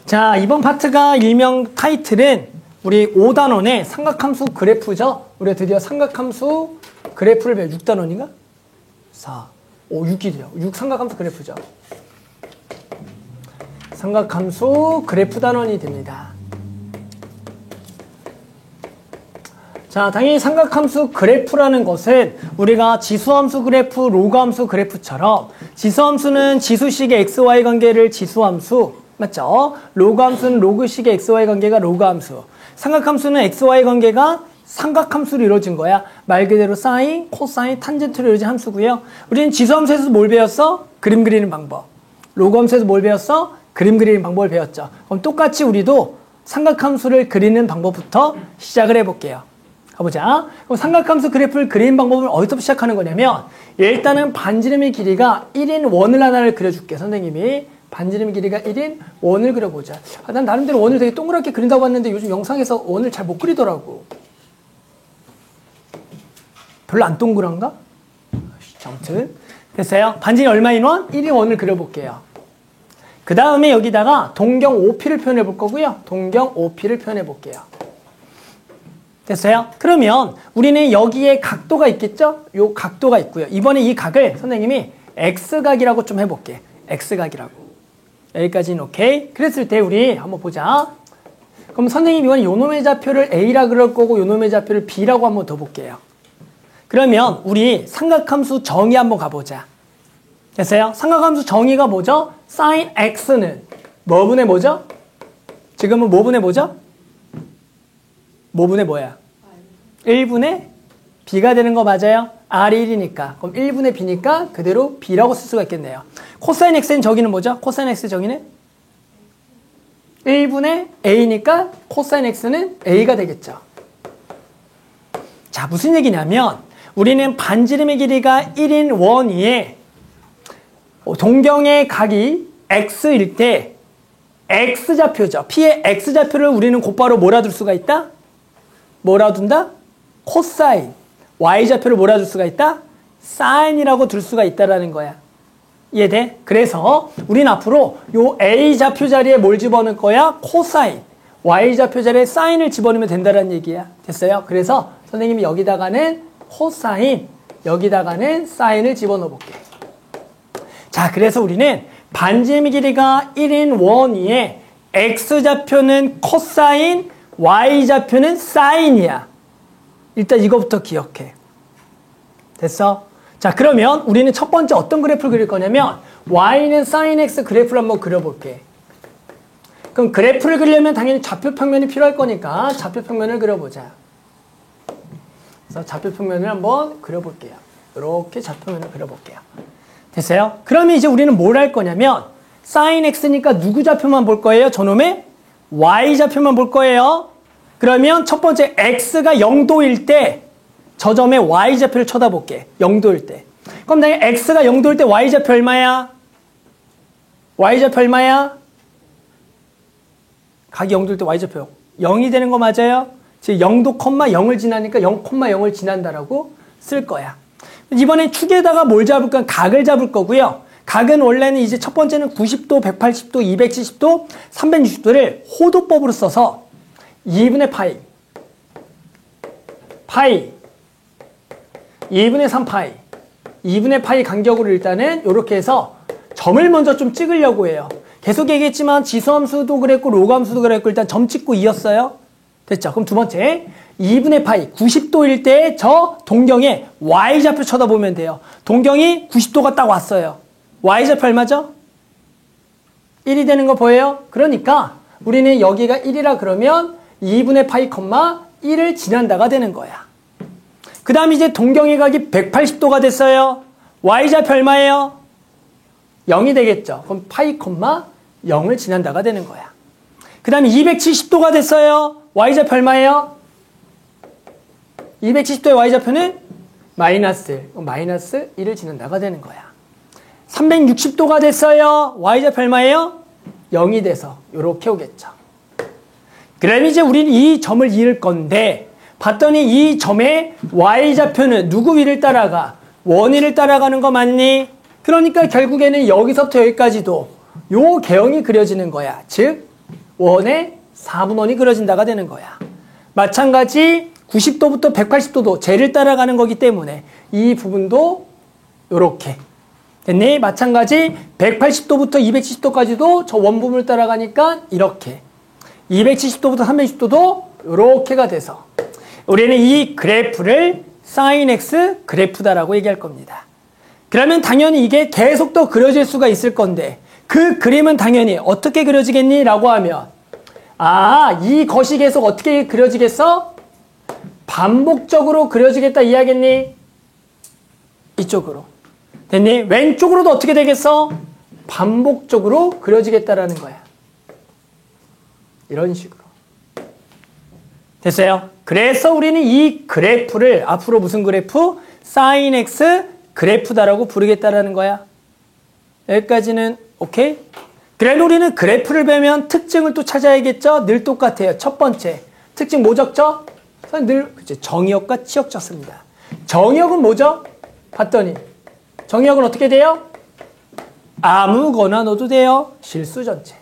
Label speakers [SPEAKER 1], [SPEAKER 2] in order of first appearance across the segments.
[SPEAKER 1] 자, 이번 파트가 일명 타이틀은 우리 5단원의 삼각함수 그래프죠. 우리가 드디어 삼각함수 그래프를 배워. 6단원인가? 4, 5, 6이래요. 6 삼각함수 그래프죠. 삼각함수 그래프 단원이 됩니다. 자, 당연히 삼각함수 그래프라는 것은 우리가 지수함수 그래프, 로그함수 그래프처럼 지수함수는 지수식의 XY 관계를 지수함수, 맞죠? 로그함수는 로그식의 XY 관계가 로그함수. 삼각함수는 XY 관계가 삼각함수로 이루어진 거야. 말 그대로 사인, 코사인, 탄젠트로 이루어진 함수고요. 우리는 지수함수에서 뭘 배웠어? 그림 그리는 방법. 로그함수에서 뭘 배웠어? 그림 그리는 방법을 배웠죠. 그럼 똑같이 우리도 삼각함수를 그리는 방법부터 시작을 해볼게요. 가보자. 그럼 삼각함수 그래프를 그리는 방법은 어디서 시작하는 거냐면 일단은 반지름의 길이가 1인 원을 하나를 그려줄게. 선생님이 반지름 길이가 1인 원을 그려보자. 난 나름대로 원을 되게 동그랗게 그린다고 봤는데 요즘 영상에서 원을 잘 못 그리더라고. 별로 안 동그란가? 아무튼 됐어요. 반지름 얼마인 원? 1인 원을 그려볼게요. 그 다음에 여기다가 동경 OP를 표현해 볼 거고요. 동경 OP를 표현해 볼게요. 됐어요? 그러면 우리는 여기에 각도가 있겠죠? 요 각도가 있고요. 이번에 이 각을 선생님이 X각이라고 좀 해볼게. X각이라고. 여기까지는 오케이? 그랬을 때 우리 한번 보자. 그럼 선생님이 이번에 요놈의 좌표를 A라 그럴 거고 요놈의 좌표를 B라고 한번 더 볼게요. 그러면 우리 삼각함수 정의 한번 가보자. 됐어요? 삼각함수 정의가 뭐죠? sin x는 뭐분의 뭐죠? 지금은 뭐분의 뭐죠? 뭐분의 뭐야? 1분의 b가 되는 거 맞아요? r이 1이니까. 그럼 1분의 b니까 그대로 b라고 쓸 수가 있겠네요. 코사인 x는 저기는 뭐죠? 코사인 x 저기는 1분의 a니까 코사인 x는 a가 되겠죠. 자, 무슨 얘기냐면 우리는 반지름의 길이가 1인 원 위에 동경의 각이 x일 때 x좌표죠. p의 x좌표를 우리는 곧바로 몰아둘 수가 있다? 몰아둔다? 코사인. y좌표를 몰아줄 수가 있다? 사인이라고 둘 수가 있다라는 거야. 이해돼? 그래서 우린 앞으로 요 a좌표 자리에 뭘 집어넣을 거야? 코사인. y좌표 자리에 사인을 집어넣으면 된다는 얘기야. 됐어요? 그래서 선생님이 여기다가는 코사인, 여기다가는 사인을 집어넣어 볼게. 자, 그래서 우리는 반지름의 길이가 1인 원 위에 x좌표는 코사인, y좌표는 사인이야. 일단 이거부터 기억해. 됐어? 자, 그러면 우리는 첫 번째 어떤 그래프를 그릴 거냐면 y는 sin x 그래프를 한번 그려볼게. 그럼 그래프를 그리려면 당연히 좌표 평면이 필요할 거니까 좌표 평면을 그려보자. 그래서 좌표 평면을 한번 그려볼게요. 이렇게 좌표 평면을 그려볼게요. 됐어요? 그러면 이제 우리는 뭘 할 거냐면 sin x니까 누구 좌표만 볼 거예요? 저놈의 y 좌표만 볼 거예요. 그러면 첫 번째 x가 0도일 때 저 점의 y 좌표를 쳐다볼게. 0도일 때. 그럼 내가 x가 0도일 때 y 좌표 얼마야? y 좌표 얼마야? 각이 0도일 때 y 좌표 0이 되는 거 맞아요? 즉 0도, 0을 지나니까 0,0을 지난다라고 쓸 거야. 이번엔 축에다가 뭘 잡을 건 각을 잡을 거고요. 각은 원래는 이제 첫 번째는 90도, 180도, 270도, 360도를 호도법으로 써서 2분의 파이, 2분의 3파이, 2분의 파이 간격으로 일단은 이렇게 해서 점을 먼저 좀 찍으려고 해요. 계속 얘기했지만 지수함수도 그랬고 로그함수도 그랬고 일단 점 찍고 이었어요. 됐죠? 그럼 두 번째 2분의 파이 90도일 때 저 동경의 y좌표 쳐다보면 돼요. 동경이 90도가 딱 왔어요. y좌표 얼마죠? 1이 되는 거 보여요? 그러니까 우리는 여기가 1이라 그러면 2분의 파이, 1을 지난다가 되는 거야. 그 다음 이제 동경의 각이 180도가 됐어요. y좌표 얼마예요? 0이 되겠죠. 그럼 파이, 0을 지난다가 되는 거야. 그 다음에 270도가 됐어요. y좌표 얼마예요? 270도의 y좌표는 마이너스 1을 지난다가 되는 거야. 360도가 됐어요. y좌표 얼마예요? 0이 돼서 이렇게 오겠죠. 그럼 이제 우리는 이 점을 이을 건데 봤더니 이 점의 y좌표는 누구 위를 따라가? 원위를 따라가는 거 맞니? 그러니까 결국에는 여기서부터 여기까지도 요 개형이 그려지는 거야. 즉 원의 4분의 1이 그려진다가 되는 거야. 마찬가지 90도부터 180도도 쟤를 따라가는 거기 때문에 이 부분도 요렇게 됐니? 마찬가지 180도부터 270도까지도 저 원부분을 따라가니까 이렇게 270도부터 360도도 요렇게가 돼서 우리는 이 그래프를 sin x 그래프다라고 얘기할 겁니다. 그러면 당연히 이게 계속 더 그려질 수가 있을 건데 그 그림은 당연히 어떻게 그려지겠니? 라고 하면 이 것이 계속 어떻게 그려지겠어? 반복적으로 그려지겠다 이해하겠니? 이쪽으로 됐니? 왼쪽으로도 어떻게 되겠어? 반복적으로 그려지겠다라는 거야. 이런 식으로 됐어요? 그래서 우리는 이 그래프를 앞으로 무슨 그래프? sin x 그래프다라고 부르겠다라는 거야. 여기까지는 오케이? 그래도 우리는 그래프를 배우면 특징을 또 찾아야겠죠? 늘 똑같아요. 첫 번째 특징 뭐 적죠? 늘 정의역과 치역 적습니다. 정의역은 뭐죠? 봤더니 정의역은 어떻게 돼요? 아무거나 넣어도 돼요. 실수 전체.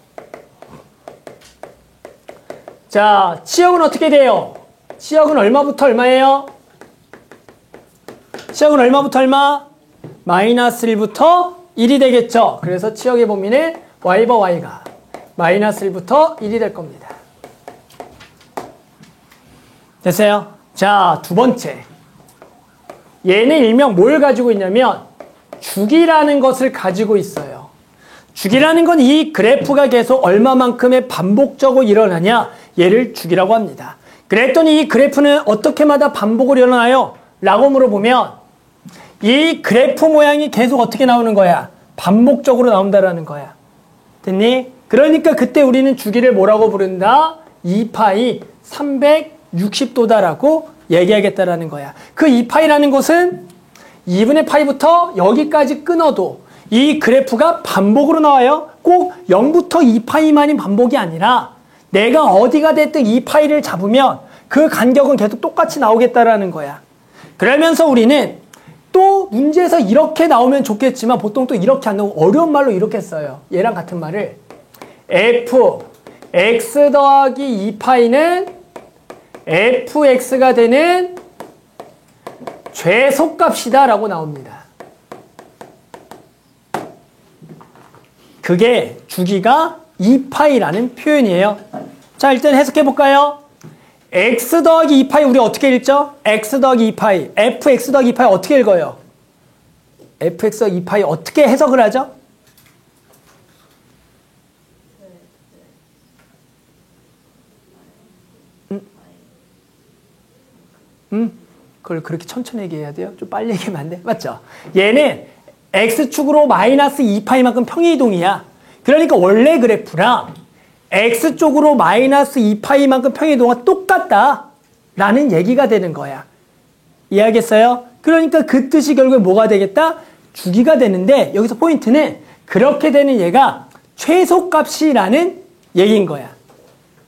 [SPEAKER 1] 자, 치역은 어떻게 돼요? 치역은 얼마부터 얼마예요? 치역은 얼마부터 얼마? 마이너스 1부터 1이 되겠죠. 그래서 치역의 범위는 y바 y가 마이너스 1부터 1이 될 겁니다. 됐어요? 자, 두 번째. 얘는 일명 뭘 가지고 있냐면 주기라는 것을 가지고 있어요. 주기라는 건 이 그래프가 계속 얼마만큼의 반복적으로 일어나냐 얘를 주기라고 합니다. 그랬더니 이 그래프는 어떻게마다 반복으로 일어나요? 라고 물어보면 이 그래프 모양이 계속 어떻게 나오는 거야? 반복적으로 나온다라는 거야. 됐니? 그러니까 그때 우리는 주기를 뭐라고 부른다? 2파이 360도다라고 얘기하겠다라는 거야. 그 2파이라는 것은 2분의 파이부터 여기까지 끊어도 이 그래프가 반복으로 나와요. 꼭 0부터 2파이만이 반복이 아니라 내가 어디가 됐든 2파이를 잡으면 그 간격은 계속 똑같이 나오겠다라는 거야. 그러면서 우리는 또 문제에서 이렇게 나오면 좋겠지만 보통 또 이렇게 안 나오고 어려운 말로 이렇게 써요. 얘랑 같은 말을 f x 더하기 2파이는 fx가 되는 최소값이다 라고 나옵니다. 그게 주기가 2파이라는 표현이에요. 자, 일단 해석해 볼까요? x 더하기 2파이 우리 어떻게 읽죠? x 더하기 2파이 fx 더하기 2파이 어떻게 읽어요? fx 더하기 2파이 어떻게 해석을 하죠? 그걸 그렇게 천천히 얘기해야 돼요? 좀 빨리 얘기하면 안 돼? 맞죠? 얘는 x축으로 마이너스 2파이만큼 평이동이야. 그러니까 원래 그래프랑 x쪽으로 마이너스 2파이만큼 평이동은 똑같다 라는 얘기가 되는 거야. 이해하겠어요? 그러니까 그 뜻이 결국에 뭐가 되겠다? 주기가 되는데 여기서 포인트는 그렇게 되는 얘가 최소값이라는 얘기인 거야.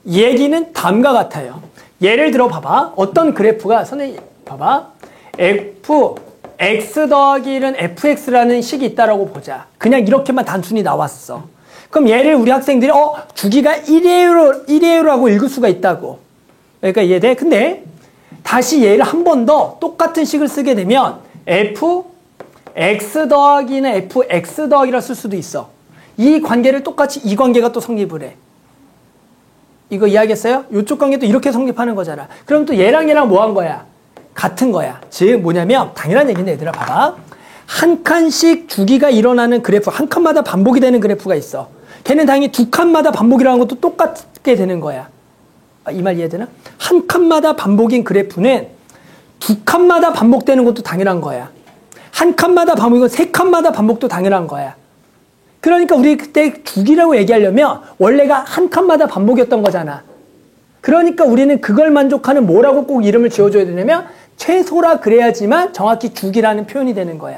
[SPEAKER 1] 이 얘기는 다음과 같아요. 예를 들어 봐봐. 어떤 그래프가 선생님 봐봐. x 더하기 1은 fx라는 식이 있다라고 보자. 그냥 이렇게만 단순히 나왔어. 그럼 얘를 우리 학생들이 주기가 1이에요라고 읽을 수가 있다고. 그러니까 이해돼? 근데 다시 얘를 한 번 더 똑같은 식을 쓰게 되면 fx 더하기는 fx 더하기라 쓸 수도 있어. 이 관계를 똑같이 이 관계가 또 성립을 해. 이거 이해하겠어요? 이쪽 관계도 이렇게 성립하는 거잖아. 그럼 또 얘랑 뭐 한 거야? 같은 거야. 즉 뭐냐면 당연한 얘기인데 얘들아 봐봐. 한 칸씩 주기가 일어나는 그래프, 한 칸마다 반복이 되는 그래프가 있어. 걔는 당연히 두 칸마다 반복이라는 것도 똑같게 되는 거야. 이 말 이해되나? 한 칸마다 반복인 그래프는 두 칸마다 반복되는 것도 당연한 거야. 한 칸마다 반복이고 세 칸마다 반복도 당연한 거야. 그러니까 우리 그때 주기라고 얘기하려면 원래가 한 칸마다 반복이었던 거잖아. 그러니까 우리는 그걸 만족하는 뭐라고 꼭 이름을 지어줘야 되냐면 최소라 그래야지만 정확히 주기라는 표현이 되는 거야.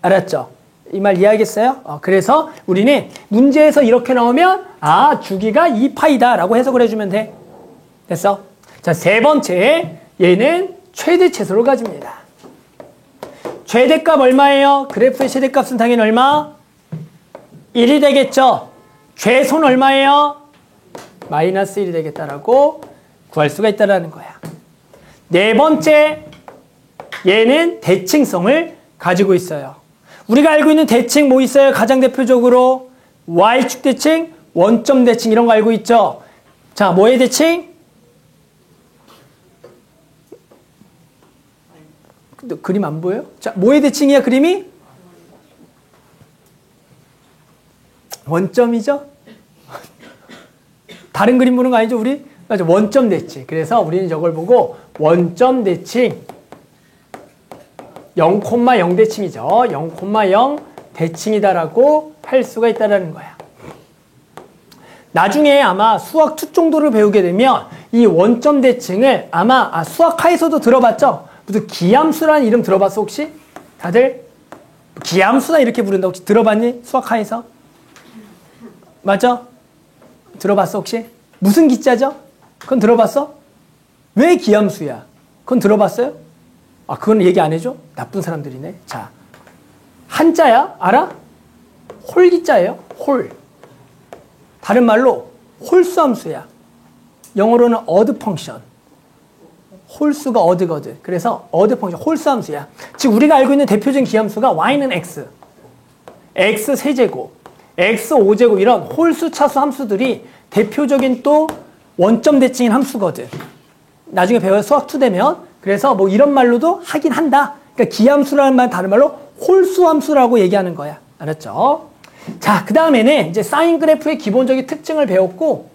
[SPEAKER 1] 알았죠? 이 말 이해하겠어요? 그래서 우리는 문제에서 이렇게 나오면 주기가 2파이다 라고 해석을 해주면 돼. 됐어? 자, 세 번째 얘는 최대최소를 가집니다. 최대값 얼마예요? 그래프의 최대값은 당연히 얼마? 1이 되겠죠? 최소는 얼마예요? 마이너스 1이 되겠다라고 구할 수가 있다라는 거야. 네 번째, 얘는 대칭성을 가지고 있어요. 우리가 알고 있는 대칭 뭐 있어요? 가장 대표적으로 Y축 대칭, 원점 대칭 이런 거 알고 있죠? 자, 뭐의 대칭? 그림 안 보여요? 자, 뭐의 대칭이야, 그림이? 원점이죠? 다른 그림 보는 거 아니죠, 우리? 맞아, 원점 대칭. 그래서 우리는 저걸 보고 원점 대칭 0,0 대칭이죠. 0,0 대칭이다라고 할 수가 있다라는 거야. 나중에 아마 수학 2 정도를 배우게 되면 이 원점 대칭을 아마 수학하에서도 들어봤죠? 무슨 기함수라는 이름 들어봤어, 혹시? 다들? 기함수나 이렇게 부른다, 혹시 들어봤니? 수학하에서? 맞아? 들어봤어, 혹시? 무슨 기자죠? 그건 들어봤어? 왜 기함수야? 그건 들어봤어요? 그건 얘기 안 해줘? 나쁜 사람들이네. 자, 한자야? 알아? 홀기자예요. 홀. 다른 말로 홀수함수야. 영어로는 odd function. 홀수가 odd거든. 그래서 odd function, 홀수함수야. 즉 우리가 알고 있는 대표적인 기함수가 y는 x, x 세제곱, x 5제곱 이런 홀수 차수 함수들이 대표적인 또 원점 대칭인 함수거든. 나중에 배워서 수학 2 되면. 그래서 뭐 이런 말로도 하긴 한다. 그러니까 기함수라는 말 다른 말로 홀수함수라고 얘기하는 거야. 알았죠? 자, 그 다음에는 이제 사인 그래프의 기본적인 특징을 배웠고,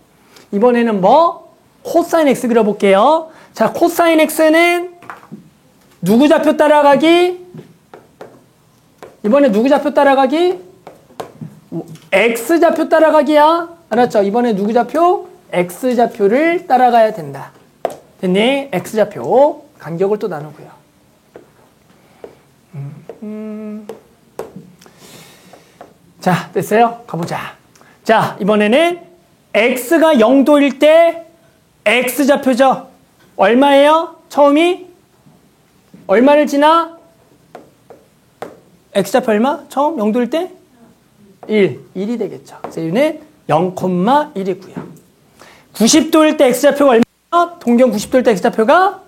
[SPEAKER 1] 이번에는 뭐? 코사인 x 그려볼게요. 자, 코사인 x는 누구 좌표 따라가기? 이번에 누구 좌표 따라가기? x 좌표 따라가기야. 알았죠? 이번에 누구 좌표? x 좌표를 따라가야 된다. 됐니? x 좌표. 간격을 또 나누고요. 자, 됐어요? 가보자. 자, 이번에는 x가 0도일 때 x 좌표죠. 얼마예요? 처음이? 얼마를 지나? x 좌표 얼마? 처음 0도일 때? 1이 되겠죠. 그래서 얘는 0,1이고요. 90도일 때 x 좌표가 얼마? 동경 90도일 때 x 좌표가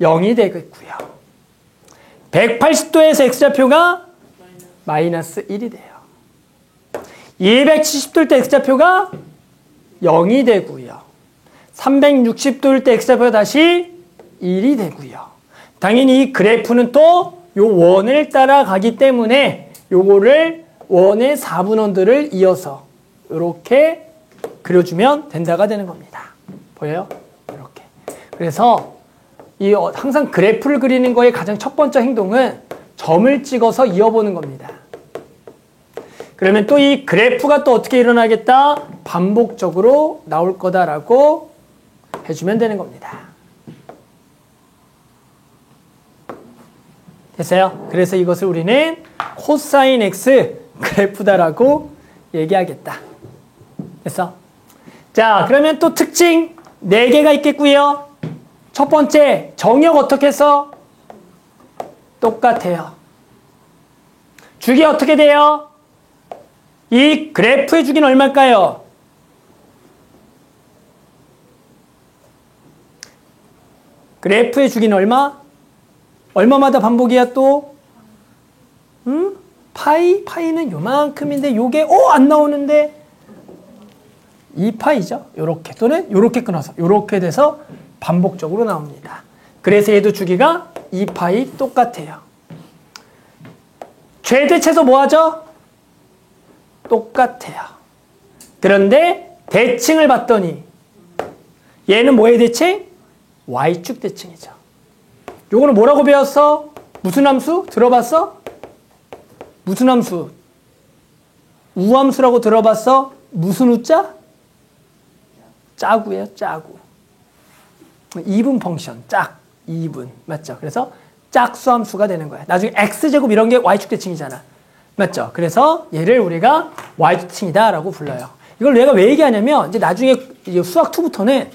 [SPEAKER 1] 0이 되겠고요. 180도에서 x 좌표가 마이너스 1이 돼요. 270도일 때 x 좌표가 0이 되고요. 360도일 때 x 좌표가 다시 1이 되고요. 당연히 이 그래프는 또 요 원을 따라가기 때문에 요거를 원의 4분원들을 이어서 이렇게 그려주면 된다가 되는 겁니다. 보여요? 이렇게. 그래서 이 항상 그래프를 그리는 거의 가장 첫 번째 행동은 점을 찍어서 이어보는 겁니다. 그러면 또 이 그래프가 또 어떻게 일어나겠다? 반복적으로 나올 거다라고 해주면 되는 겁니다. 됐어요? 그래서 이것을 우리는 코사인 x 그래프다라고 얘기하겠다. 됐어? 자, 그러면 또 특징 4개가 있겠고요. 첫 번째, 정역 어떻게 해서? 똑같아요. 주기 어떻게 돼요? 이 그래프의 주기는 얼마일까요? 그래프의 주기는 얼마? 얼마마다 반복이야 또? 파이는 요만큼인데 요게 안 나오는데 2파이죠. 요렇게 또는 요렇게 끊어서 요렇게 돼서 반복적으로 나옵니다. 그래서 얘도 주기가 2파이 똑같아요. 최대 최소 뭐 하죠? 똑같아요. 그런데 대칭을 봤더니 얘는 뭐의 대칭? Y축 대칭이죠. 요거는 뭐라고 배웠어? 무슨 함수? 들어봤어? 무슨 함수? 우함수라고 들어봤어? 무슨 우자? 짜구예요, 짜구. 이분 펑션, 짝, 이분. 맞죠? 그래서 짝수함수가 되는 거야. 나중에 x제곱 이런 게 y축 대칭이잖아. 맞죠? 그래서 얘를 우리가 y축 대칭이다라고 불러요. 이걸 내가 왜 얘기하냐면 이제 나중에 이제 수학 2부터는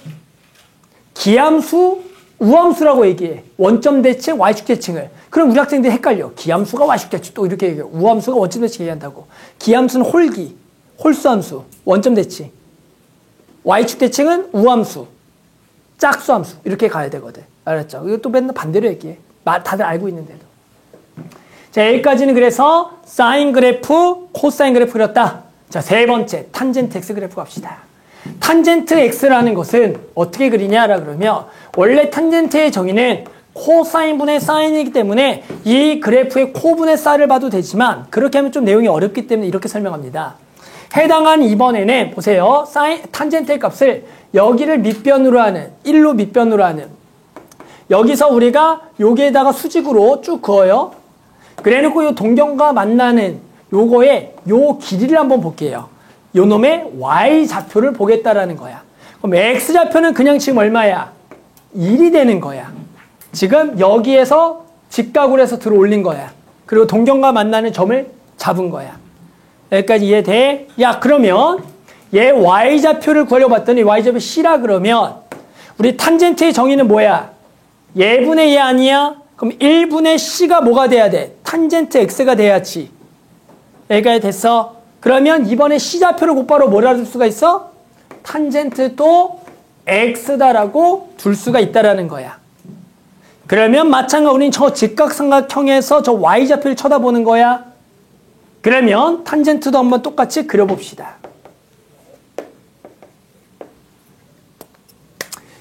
[SPEAKER 1] 기함수, 우함수라고 얘기해. 원점 대칭, y축 대칭을. 그럼 우리 학생들이 헷갈려. 기함수가 y축 대칭 또 이렇게 얘기해. 우함수가 원점 대칭 얘기한다고. 기함수는 홀기, 홀수함수, 원점 대칭. y축 대칭은 우함수, 짝수함수 이렇게 가야 되거든. 알았죠? 이거 또 맨날 반대로 얘기해. 다들 알고 있는데도. 자, 여기까지는 그래서 사인 그래프, 코사인 그래프 그렸다. 자, 세 번째 탄젠트 x 그래프 갑시다. 탄젠트 x라는 것은 어떻게 그리냐라 그러면 원래 탄젠트의 정의는 코사인분의 사인이기 때문에 이 그래프의 코분의 사를 봐도 되지만 그렇게 하면 좀 내용이 어렵기 때문에 이렇게 설명합니다. 해당한 이번에는 보세요. 탄젠트의 값을 여기를 밑변으로 하는 1로 밑변으로 하는 여기서 우리가 여기에다가 수직으로 쭉 그어요. 그래놓고 요 동경과 만나는 요거의 요 길이를 한번 볼게요. 요 놈의 y좌표를 보겠다라는 거야. 그럼 x좌표는 그냥 지금 얼마야? 1이 되는 거야. 지금 여기에서 직각으로 해서 들어 올린 거야. 그리고 동경과 만나는 점을 잡은 거야. 여기까지 이해돼? 야, 그러면 얘 y좌표를 구하려고 봤더니 y좌표 c라 그러면 우리 탄젠트의 정의는 뭐야? 얘분의 얘 아니야? 그럼 1분의 c가 뭐가 돼야 돼? 탄젠트 x가 돼야지. 여기까지 됐어? 그러면 이번에 c좌표를 곧바로 뭐라 줄 수가 있어? 탄젠트도 x다라고 둘 수가 있다라는 거야. 그러면 마찬가지로 우리는 저 직각삼각형에서 저 y좌표를 쳐다보는 거야. 그러면 탄젠트도 한번 똑같이 그려봅시다.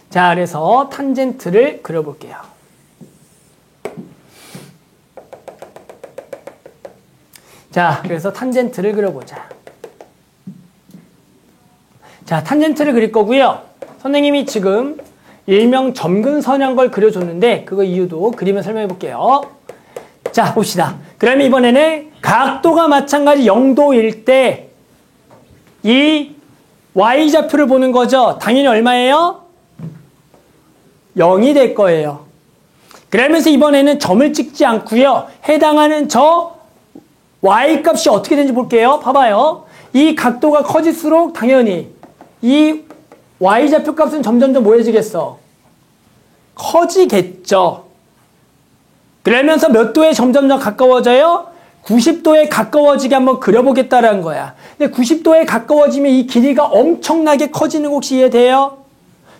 [SPEAKER 1] 자, 그래서 탄젠트를 그려볼게요. 자, 그래서 탄젠트를 그려보자. 자, 탄젠트를 그릴 거고요. 선생님이 지금 일명 점근선한 걸 그려줬는데 그거 이유도 그림을 설명해 볼게요. 자, 봅시다. 그러면 이번에는 각도가 마찬가지 0도일 때 이 y좌표를 보는 거죠. 당연히 얼마예요? 0이 될 거예요. 그러면서 이번에는 점을 찍지 않고요. 해당하는 저 y값이 어떻게 되는지 볼게요. 봐봐요. 이 각도가 커질수록 당연히 이 y좌표 값은 점점점 뭐해지겠어? 커지겠죠. 그러면서 몇 도에 점점점 가까워져요? 90도에 가까워지게 한번 그려보겠다라는 거야. 근데 90도에 가까워지면 이 길이가 엄청나게 커지는 거 혹시 이해돼요?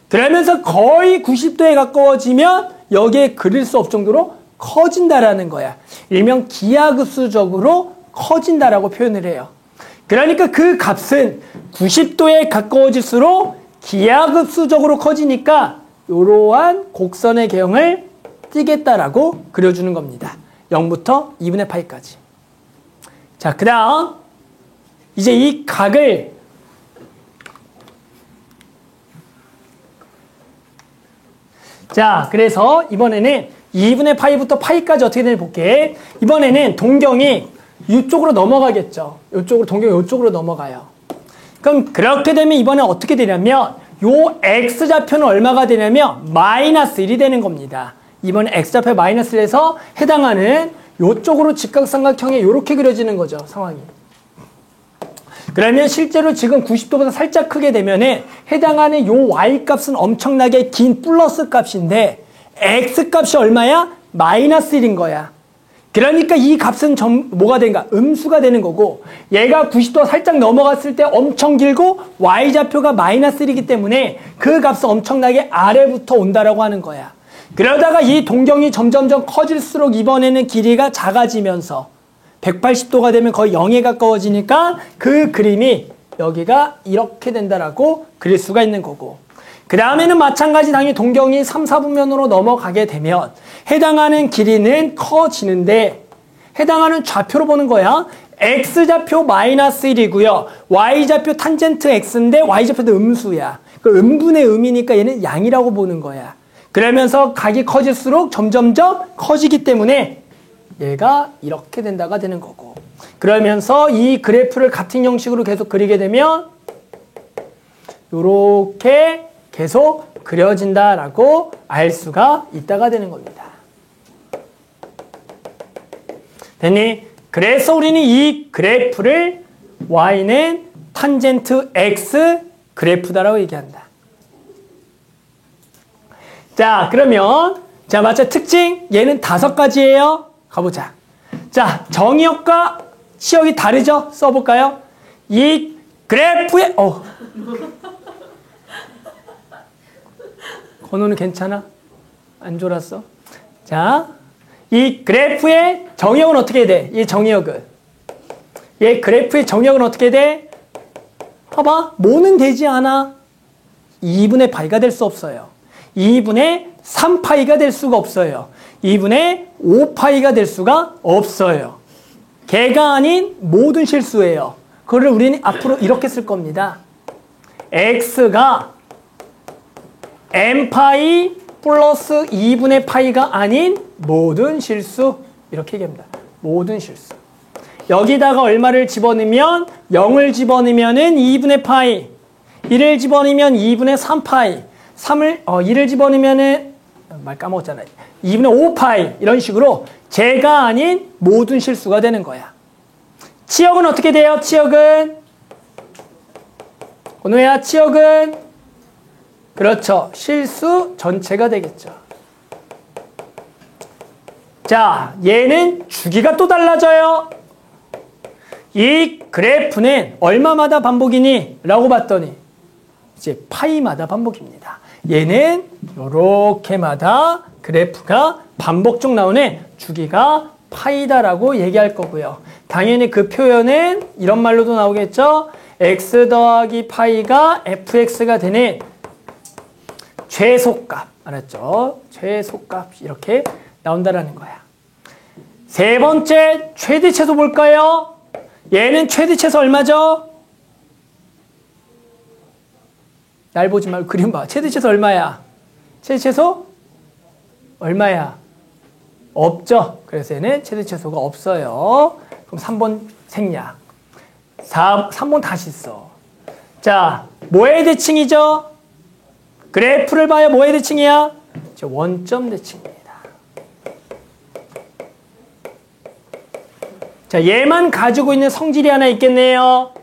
[SPEAKER 1] 그러면서 거의 90도에 가까워지면 여기에 그릴 수 없을 정도로 커진다라는 거야. 일명 기하급수적으로 커진다라고 표현을 해요. 그러니까 그 값은 90도에 가까워질수록 기하급수적으로 커지니까 이러한 곡선의 개형을 띠겠다라고 그려주는 겁니다. 0부터 2분의 파이까지. 자, 그 다음 이제 이 각을 자, 그래서 이번에는 2분의 파이부터 파이까지 어떻게 되는지 볼게. 이번에는 동경이 이쪽으로 넘어가겠죠. 이쪽으로 동경이 이쪽으로 넘어가요. 그럼 그렇게 되면 이번에 어떻게 되냐면 요 x좌표는 얼마가 되냐면 마이너스 1이 되는 겁니다. 이번에 x좌표 마이너스 1에서 해당하는 요쪽으로 직각삼각형이 이렇게 그려지는 거죠. 상황이. 그러면 실제로 지금 90도보다 살짝 크게 되면은 해당하는 요 y값은 엄청나게 긴 플러스 값인데 x값이 얼마야? 마이너스 1인 거야. 그러니까 이 값은 뭐가 된가? 음수가 되는 거고 얘가 90도 살짝 넘어갔을 때 엄청 길고 y좌표가 마이너스 1이기 때문에 그 값은 엄청나게 아래부터 온다라고 하는 거야. 그러다가 이 동경이 점점점 커질수록 이번에는 길이가 작아지면서 180도가 되면 거의 0에 가까워지니까 그 그림이 여기가 이렇게 된다라고 그릴 수가 있는 거고 그 다음에는 마찬가지 당연히 동경이 3, 4분면으로 넘어가게 되면 해당하는 길이는 커지는데 해당하는 좌표로 보는 거야. x좌표 마이너스 1이고요. y좌표 탄젠트 x인데 y좌표도 음수야. 그 음분의 음이니까 얘는 양이라고 보는 거야. 그러면서 각이 커질수록 점점점 커지기 때문에 얘가 이렇게 된다가 되는 거고 그러면서 이 그래프를 같은 형식으로 계속 그리게 되면 이렇게 계속 그려진다라고 알 수가 있다가 되는 겁니다. 됐니? 그래서 우리는 이 그래프를 y는 탄젠트 x 그래프다라고 얘기한다. 자, 그러면 자, 마찬가지 특징 얘는 5가지예요. 가보자. 자, 정의역과 시역이 다르죠? 써볼까요? 이 그래프의 건우는 괜찮아? 안 졸았어? 자, 이 그래프의 정의역은 어떻게 돼? 이 정의역은. 얘 그래프의 정의역은 어떻게 돼? 봐봐. 뭐는 되지 않아? 2분의 파이가 될 수 없어요. 2분의 3파이가 될 수가 없어요. 2분의 5파이가 될 수가 없어요. 걔가 아닌 모든 실수예요. 그거를 우리는 앞으로 이렇게 쓸 겁니다. x가 n파이 플러스 2분의 파이가 아닌 모든 실수. 이렇게 얘기합니다. 모든 실수. 여기다가 얼마를 집어넣으면 0을 집어넣으면은 2분의 파이, 1을 집어넣으면 2분의 3파이, 1을 집어넣으면은 말 까먹었잖아요. 2분의 5파이 이런 식으로 제가 아닌 모든 실수가 되는 거야. 치역은 어떻게 돼요? 치역은 건우야, 치역은 그렇죠. 실수 전체가 되겠죠. 자, 얘는 주기가 또 달라져요. 이 그래프는 얼마마다 반복이니? 라고 봤더니 이제 파이마다 반복입니다. 얘는 요렇게마다 그래프가 반복적 나오는 주기가 파이다라고 얘기할 거고요. 당연히 그 표현은 이런 말로도 나오겠죠. x 더하기 파이가 fx가 되는 최소값. 알았죠? 최소값 이렇게 나온다라는 거야. 세 번째 최대최소 볼까요? 얘는 최대최소 얼마죠? 날 보지 말고 그림 봐. 최대최소 얼마야? 최대최소 얼마야? 없죠. 그래서 얘는 최대최소가 없어요. 그럼 3번 생략. 3번 다시 써. 자, 뭐의 대칭이죠? 그래프를 봐요. 뭐의 대칭이야? 원점 대칭입니다. 자, 얘만 가지고 있는 성질이 하나 있겠네요.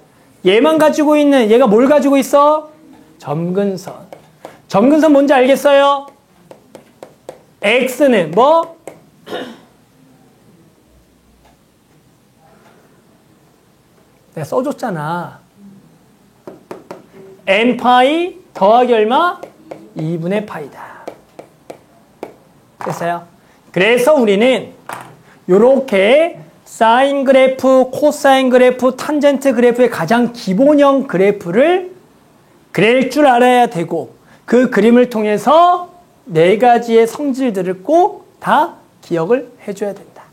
[SPEAKER 1] 얘만 가지고 있는, 얘가 뭘 가지고 있어? 점근선. 점근선 뭔지 알겠어요? x는 뭐? 내가 써줬잖아. n파이 더하기 얼마? 2분의 파이다. 됐어요? 그래서 우리는 요렇게 사인 그래프, 코사인 그래프, 탄젠트 그래프의 가장 기본형 그래프를 그릴 줄 알아야 되고 그 그림을 통해서 네 가지의 성질들을 꼭 다 기억을 해줘야 된다.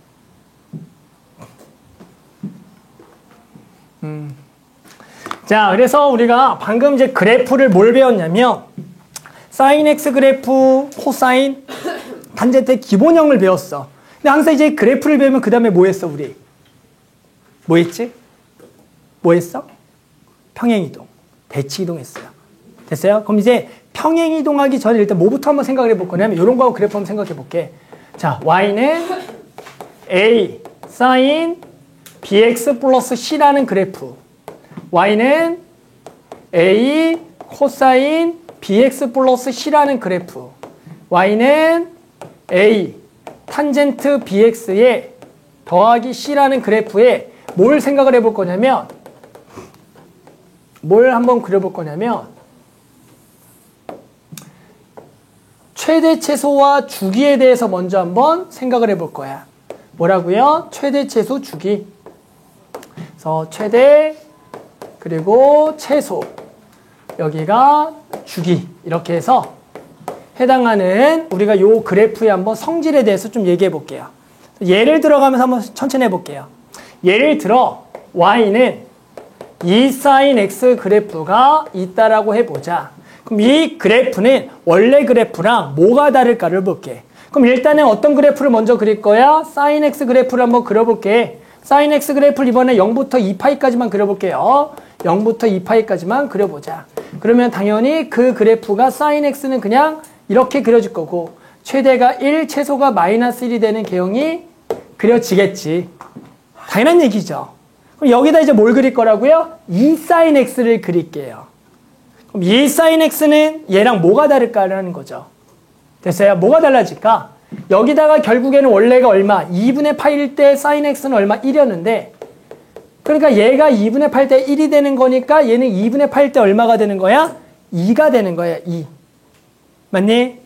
[SPEAKER 1] 자, 그래서 우리가 방금 이제 그래프를 뭘 배웠냐면 사인 x 그래프, 코사인, 탄젠트의 기본형을 배웠어. 근데 항상 이제 그래프를 배우면 그 다음에 뭐 했어, 우리? 뭐 했지? 뭐 했어? 평행이동, 대칭이동 했어요. 됐어요? 그럼 이제 평행이동하기 전에 일단 뭐부터 한번 생각을 해볼 거냐면 이런 거하고 그래프 한번 생각해 볼게. 자, y는 a 사인 bx 플러스 c라는 그래프. y는 a 코사인 bx 플러스 c라는 그래프. y는 a 탄젠트 bx에 더하기 c라는 그래프에 뭘 생각을 해볼 거냐면 뭘 한번 그려볼 거냐면 최대 최소와 주기에 대해서 먼저 한번 생각을 해볼 거야. 뭐라고요? 최대 최소 주기. 그래서 최대 그리고 최소 여기가 주기 이렇게 해서 해당하는 우리가 요 그래프의 한번 성질에 대해서 좀 얘기해 볼게요. 예를 들어가면서 한번 천천히 해볼게요. 예를 들어 y는 2 sin x 그래프가 있다라고 해보자. 그럼 이 그래프는 원래 그래프랑 뭐가 다를까를 볼게. 그럼 일단은 어떤 그래프를 먼저 그릴 거야? sin x 그래프를 한번 그려볼게. sin x 그래프를 이번에 0부터 2파이까지만 그려볼게요. 0부터 2파이까지만 그려보자. 그러면 당연히 그 그래프가 sin x는 그냥 이렇게 그려질 거고 최대가 1, 최소가 마이너스 1이 되는 개형이 그려지겠지. 당연한 얘기죠. 그럼 여기다 이제 뭘 그릴 거라고요? 2 sin x를 그릴게요. 그럼 2 sin x는 얘랑 뭐가 다를까라는 거죠. 됐어요? 뭐가 달라질까? 여기다가 결국에는 원래가 얼마? 2분의 8일 때 sin x는 얼마? 1이었는데 그러니까 얘가 2분의 8 때 1이 되는 거니까 얘는 2분의 8 때 얼마가 되는 거야? 2가 되는 거야. 2. 맞니?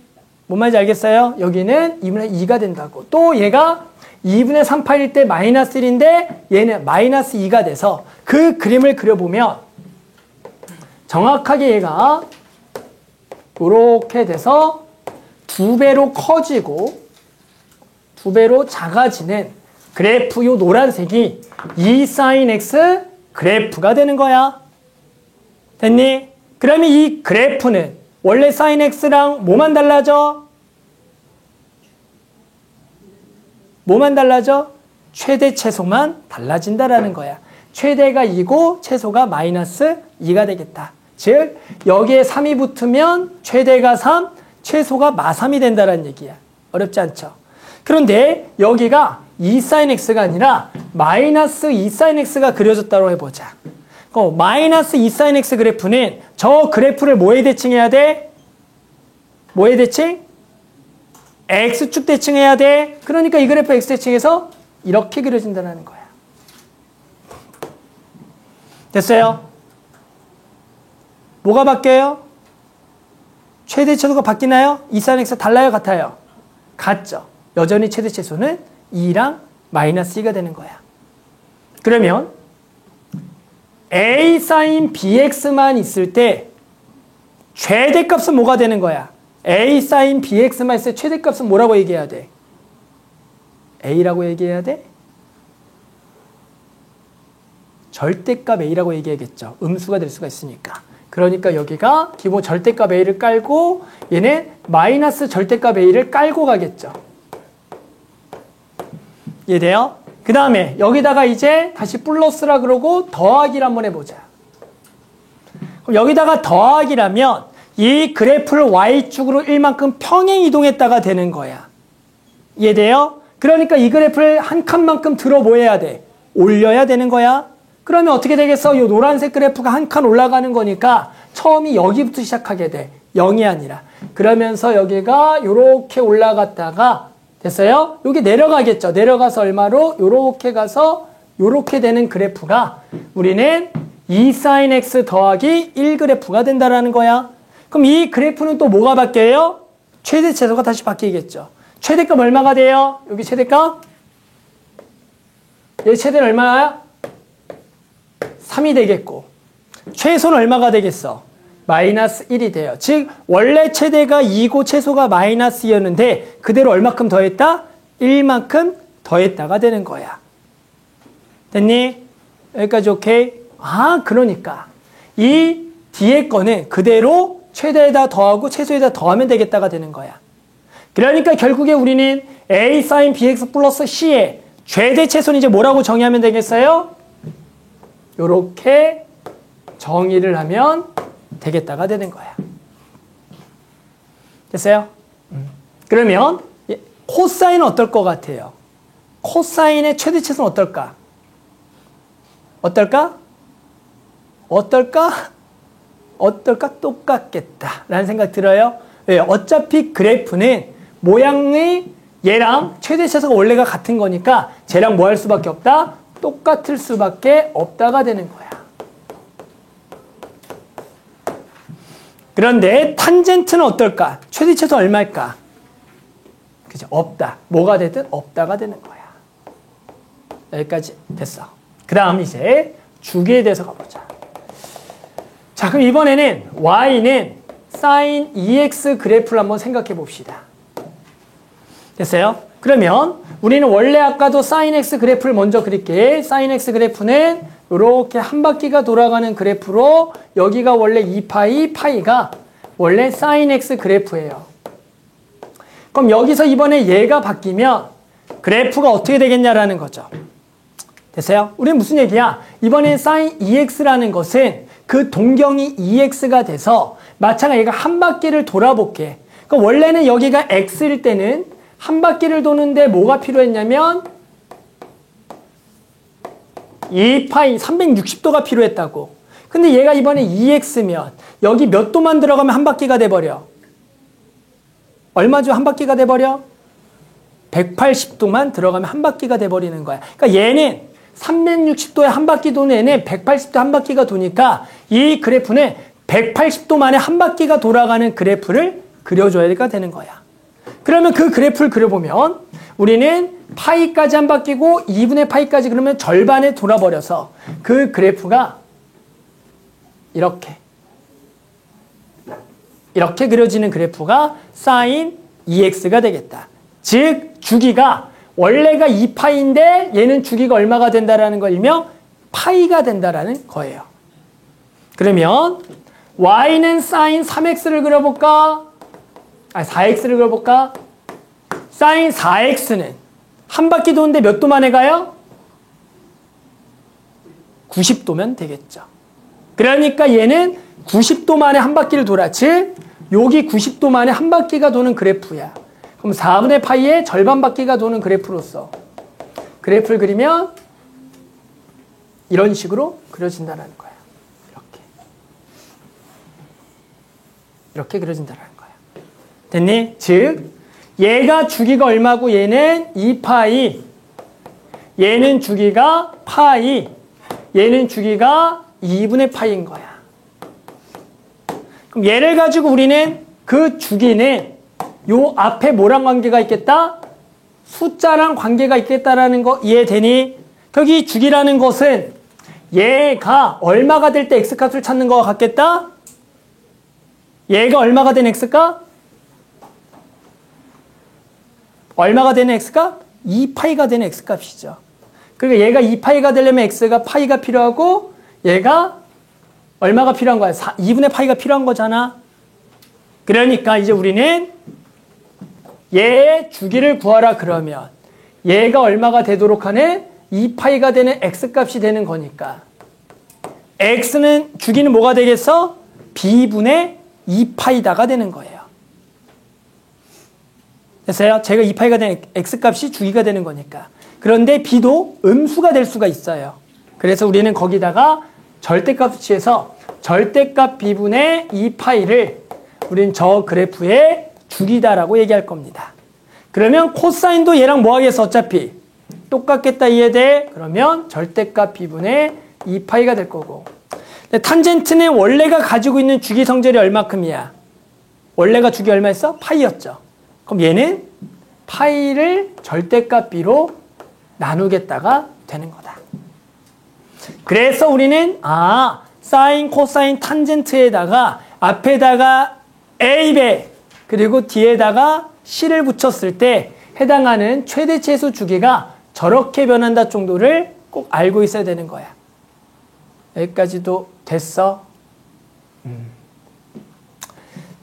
[SPEAKER 1] 뭔 말인지 알겠어요? 여기는 2분의 2가 된다고. 또 얘가 2분의 3파일 때 마이너스 1인데 얘는 마이너스 2가 돼서 그 그림을 그려보면 정확하게 얘가 이렇게 돼서 2배로 커지고 2배로 작아지는 그래프 요 노란색이 2 sin x 그래프가 되는 거야. 됐니? 그러면 이 그래프는 원래 sin x랑 뭐만 달라져? 뭐만 달라져? 최대 최소만 달라진다라는 거야. 최대가 2고 최소가 마이너스 2가 되겠다. 즉 여기에 3이 붙으면 최대가 3, 최소가 마3이 된다는 얘기야. 어렵지 않죠? 그런데 여기가 2 sin x가 아니라 마이너스 2 sin x가 그려졌다고 해보자. 마이너스 2 sin x 그래프는 저 그래프를 뭐에 대칭해야 돼? 뭐에 대칭? x축 대칭해야 돼. 그러니까 이 그래프 x 대칭해서 이렇게 그려진다는 거야. 됐어요? 뭐가 바뀌어요? 최대 최소가 바뀌나요? 2 sin x 달라요? 같아요? 같죠. 여전히 최대 최소는 2랑 마이너스 2가 되는 거야. 그러면 a sin bx만 있을 때 최대값은 뭐가 되는 거야? a sin bx만 있을 때 최대값은 뭐라고 얘기해야 돼? a라고 얘기해야 돼? 절대값 a라고 얘기하겠죠. 음수가 될 수가 있으니까. 그러니까 여기가 기본 절대값 a를 깔고 얘는 마이너스 절대값 a를 깔고 가겠죠. 이해돼요? 그 다음에 여기다가 이제 다시 플러스라 그러고 더하기를 한번 해보자. 그럼 여기다가 더하기라면 이 그래프를 y축으로 1만큼 평행 이동했다가 되는 거야. 이해돼요? 그러니까 이 그래프를 한 칸만큼 들어 뭐 해야 돼? 올려야 되는 거야. 그러면 어떻게 되겠어? 이 노란색 그래프가 한 칸 올라가는 거니까 처음이 여기부터 시작하게 돼. 0이 아니라. 그러면서 여기가 이렇게 올라갔다가 됐어요? 여기 내려가겠죠. 내려가서 얼마로? 요렇게 가서 요렇게 되는 그래프가 우리는 2 sin x 더하기 1 그래프가 된다라는 거야. 그럼 이 그래프는 또 뭐가 바뀌어요? 최대 최소가 다시 바뀌겠죠. 최대값 얼마가 돼요? 여기 최대값? 여기 최대는 얼마야? 3이 되겠고 최소는 얼마가 되겠어? 마이너스 1이 돼요. 즉 원래 최대가 2고 최소가 마이너스 2였는데 그대로 얼마큼 더했다? 1만큼 더했다가 되는 거야. 됐니? 여기까지 오케이? 아 그러니까 이 뒤에 거는 그대로 최대에다 더하고 최소에다 더하면 되겠다가 되는 거야. 그러니까 결국에 우리는 a sin bx 플러스 c의 최대 최소는 이제 뭐라고 정의하면 되겠어요? 요렇게 정의를 하면 되겠다가 되는 거야. 됐어요? 그러면 코사인은 어떨 것 같아요? 코사인의 최대 최소는 어떨까? 어떨까? 어떨까? 어떨까? 똑같겠다 라는 생각 들어요? 네, 어차피 그래프는 모양이 얘랑 최대 최소가 원래가 같은 거니까 쟤랑 뭐 할 수밖에 없다? 똑같을 수밖에 없다가 되는 거야. 그런데 탄젠트는 어떨까? 최대 최소 얼마일까? 그죠? 없다. 뭐가 되든 없다가 되는 거야. 여기까지 됐어. 그 다음 이제 주기에 대해서 가보자. 자, 그럼 이번에는 y는 sin 2x 그래프를 한번 생각해 봅시다. 됐어요? 그러면 우리는 원래 아까도 sin x 그래프를 먼저 그릴게. sin x 그래프는 이렇게 한 바퀴가 돌아가는 그래프로 여기가 원래 2파이, 파이가 원래 sin x 그래프예요. 그럼 여기서 이번에 얘가 바뀌면 그래프가 어떻게 되겠냐라는 거죠. 됐어요? 우리는 무슨 얘기야? 이번에 sin 2x라는 것은 그 동경이 2x가 돼서 마찬가지로 얘가 한 바퀴를 돌아볼게. 그러니까 원래는 여기가 x일 때는 한 바퀴를 도는데 뭐가 필요했냐면 2파이 360도가 필요했다고. 근데 얘가 이번에 2x면 여기 몇 도만 들어가면 한 바퀴가 돼버려? 얼마죠? 한 바퀴가 돼버려? 180도만 들어가면 한 바퀴가 돼버리는 거야. 그러니까 얘는 360도에 한 바퀴 도는 애는 180도 한 바퀴가 도니까 이 그래프는 180도 만에 한 바퀴가 돌아가는 그래프를 그려줘야 되는 거야. 그러면 그 그래프를 그려보면 우리는 파이까지 안 바뀌고 2분의 파이까지 그러면 절반에 돌아버려서 그 그래프가 이렇게 그려지는 그래프가 sin 2x가 되겠다. 즉 주기가 원래가 2파이인데 얘는 주기가 얼마가 된다라는 걸 일명 파이가 된다라는 거예요. 그러면 y는 sin 3x를 그려볼까? 4x를 그려볼까? sin 4x는 한 바퀴 도는데 몇 도 만에 가요? 90도면 되겠죠. 그러니까 얘는 90도 만에 한 바퀴를 돌아. 즉 여기 90도 만에 한 바퀴가 도는 그래프야. 그럼 4분의 파이의 절반 바퀴가 도는 그래프로서 그래프를 그리면 이런 식으로 그려진다는 거야. 이렇게 그려진다는 거야. 됐니? 즉 얘가 주기가 얼마고 얘는 2파이, 얘는 주기가 파이, 얘는 주기가 2분의 파이인 거야. 그럼 얘를 가지고 우리는 그 주기는 요 앞에 뭐랑 관계가 있겠다? 숫자랑 관계가 있겠다라는 거 이해되니? 여기 주기라는 것은 얘가 얼마가 될 때 x값을 찾는 거와 같겠다? 얘가 얼마가 된 x값? 얼마가 되는 x값? 2파이가 되는 x값이죠. 그러니까 얘가 2파이가 되려면 x가 파이가 필요하고 얘가 얼마가 필요한 거야? 2분의 파이가 필요한 거잖아. 그러니까 이제 우리는 얘의 주기를 구하라 그러면 얘가 얼마가 되도록 하는 2파이가 되는 x값이 되는 거니까 x는 주기는 뭐가 되겠어? b분의 2파이다가 되는 거예요. 됐어요? 제가 2파이가 된 x값이 주기가 되는 거니까. 그런데 b도 음수가 될 수가 있어요. 그래서 우리는 거기다가 절대값을 취해서 절대값 b분의 2파이를 우리는 저 그래프의 주기다라고 얘기할 겁니다. 그러면 코사인도 얘랑 뭐 하겠어? 어차피 똑같겠다 이해돼? 그러면 절대값 b분의 2파이가 될 거고. 탄젠트는 원래가 가지고 있는 주기 성질이 얼마큼이야? 원래가 주기 얼마였어? 파이였죠. 그럼 얘는 파이를 절대값 b로 나누겠다가 되는 거다. 그래서 우리는 사인, 코사인, 탄젠트에다가 앞에다가 a배 그리고 뒤에다가 c를 붙였을 때 해당하는 최대치수 주기가 저렇게 변한다 정도를 꼭 알고 있어야 되는 거야. 여기까지도 됐어?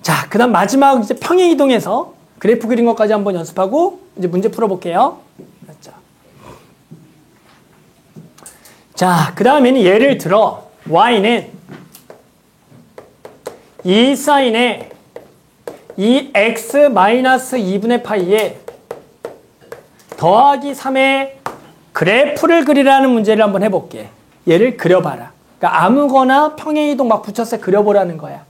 [SPEAKER 1] 자, 그 다음 마지막 이제 평행이동해서 그래프 그린 것까지 한번 연습하고 이제 문제 풀어볼게요. 그렇죠. 자, 그 다음에는 예를 들어 y는 2 사인에 2x 마이너스 2분의 파이에 더하기 3의 그래프를 그리라는 문제를 한번 해볼게. 얘를 그려봐라. 그러니까 아무거나 평행이동 막 붙여서 그려보라는 거야.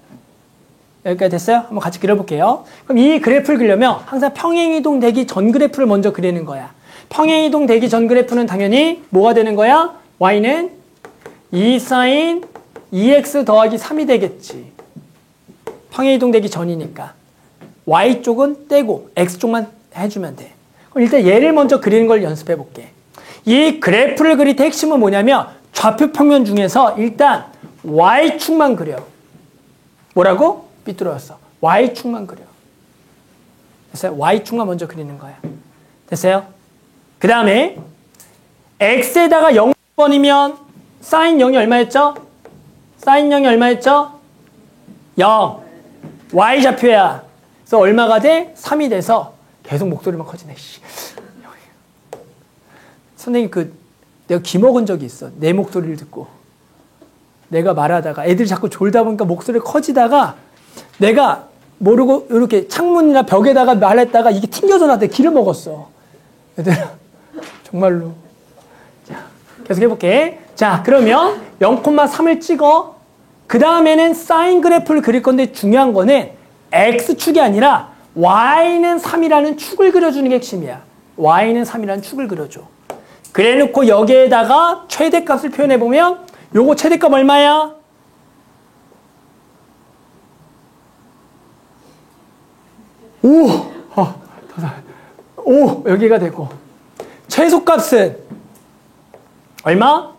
[SPEAKER 1] 여기까지 됐어요? 한번 같이 그려볼게요. 그럼 이 그래프를 그리려면 항상 평행이동 되기 전 그래프를 먼저 그리는 거야. 평행이동 되기 전 그래프는 당연히 뭐가 되는 거야? y는 2 사인 2x 더하기 3이 되겠지. 평행이동 되기 전이니까. y쪽은 떼고 x쪽만 해주면 돼. 그럼 일단 얘를 먼저 그리는 걸 연습해 볼게. 이 그래프를 그릴 때 핵심은 뭐냐면 좌표 평면 중에서 일단 y축만 그려. 뭐라고? 삐뚤어졌어. y축만 그려. 됐어요? y축만 먼저 그리는 거야. 됐어요? 그 다음에 x에다가 0번이면 sin 0이 얼마였죠? sin 0이 얼마였죠? 0. y좌표야. 그래서 얼마가 돼? 3이 돼서 계속 목소리만 커지네. 선생님 내가 기먹은 적이 있어. 내 목소리를 듣고. 내가 말하다가 애들이 자꾸 졸다 보니까 목소리가 커지다가 내가 모르고 이렇게 창문이나 벽에다가 말했다가 이게 튕겨져 나한테 기를 먹었어. 얘들아 정말로. 자, 계속 해볼게. 자, 그러면 0,3을 찍어. 그 다음에는 사인 그래프를 그릴 건데 중요한 거는 x축이 아니라 y는 3이라는 축을 그려주는 게 핵심이야. y는 3이라는 축을 그려줘. 그래 놓고 여기에다가 최대값을 표현해보면 요거 최대값 얼마야? 오! 5 여기가 되고 최소값은 얼마?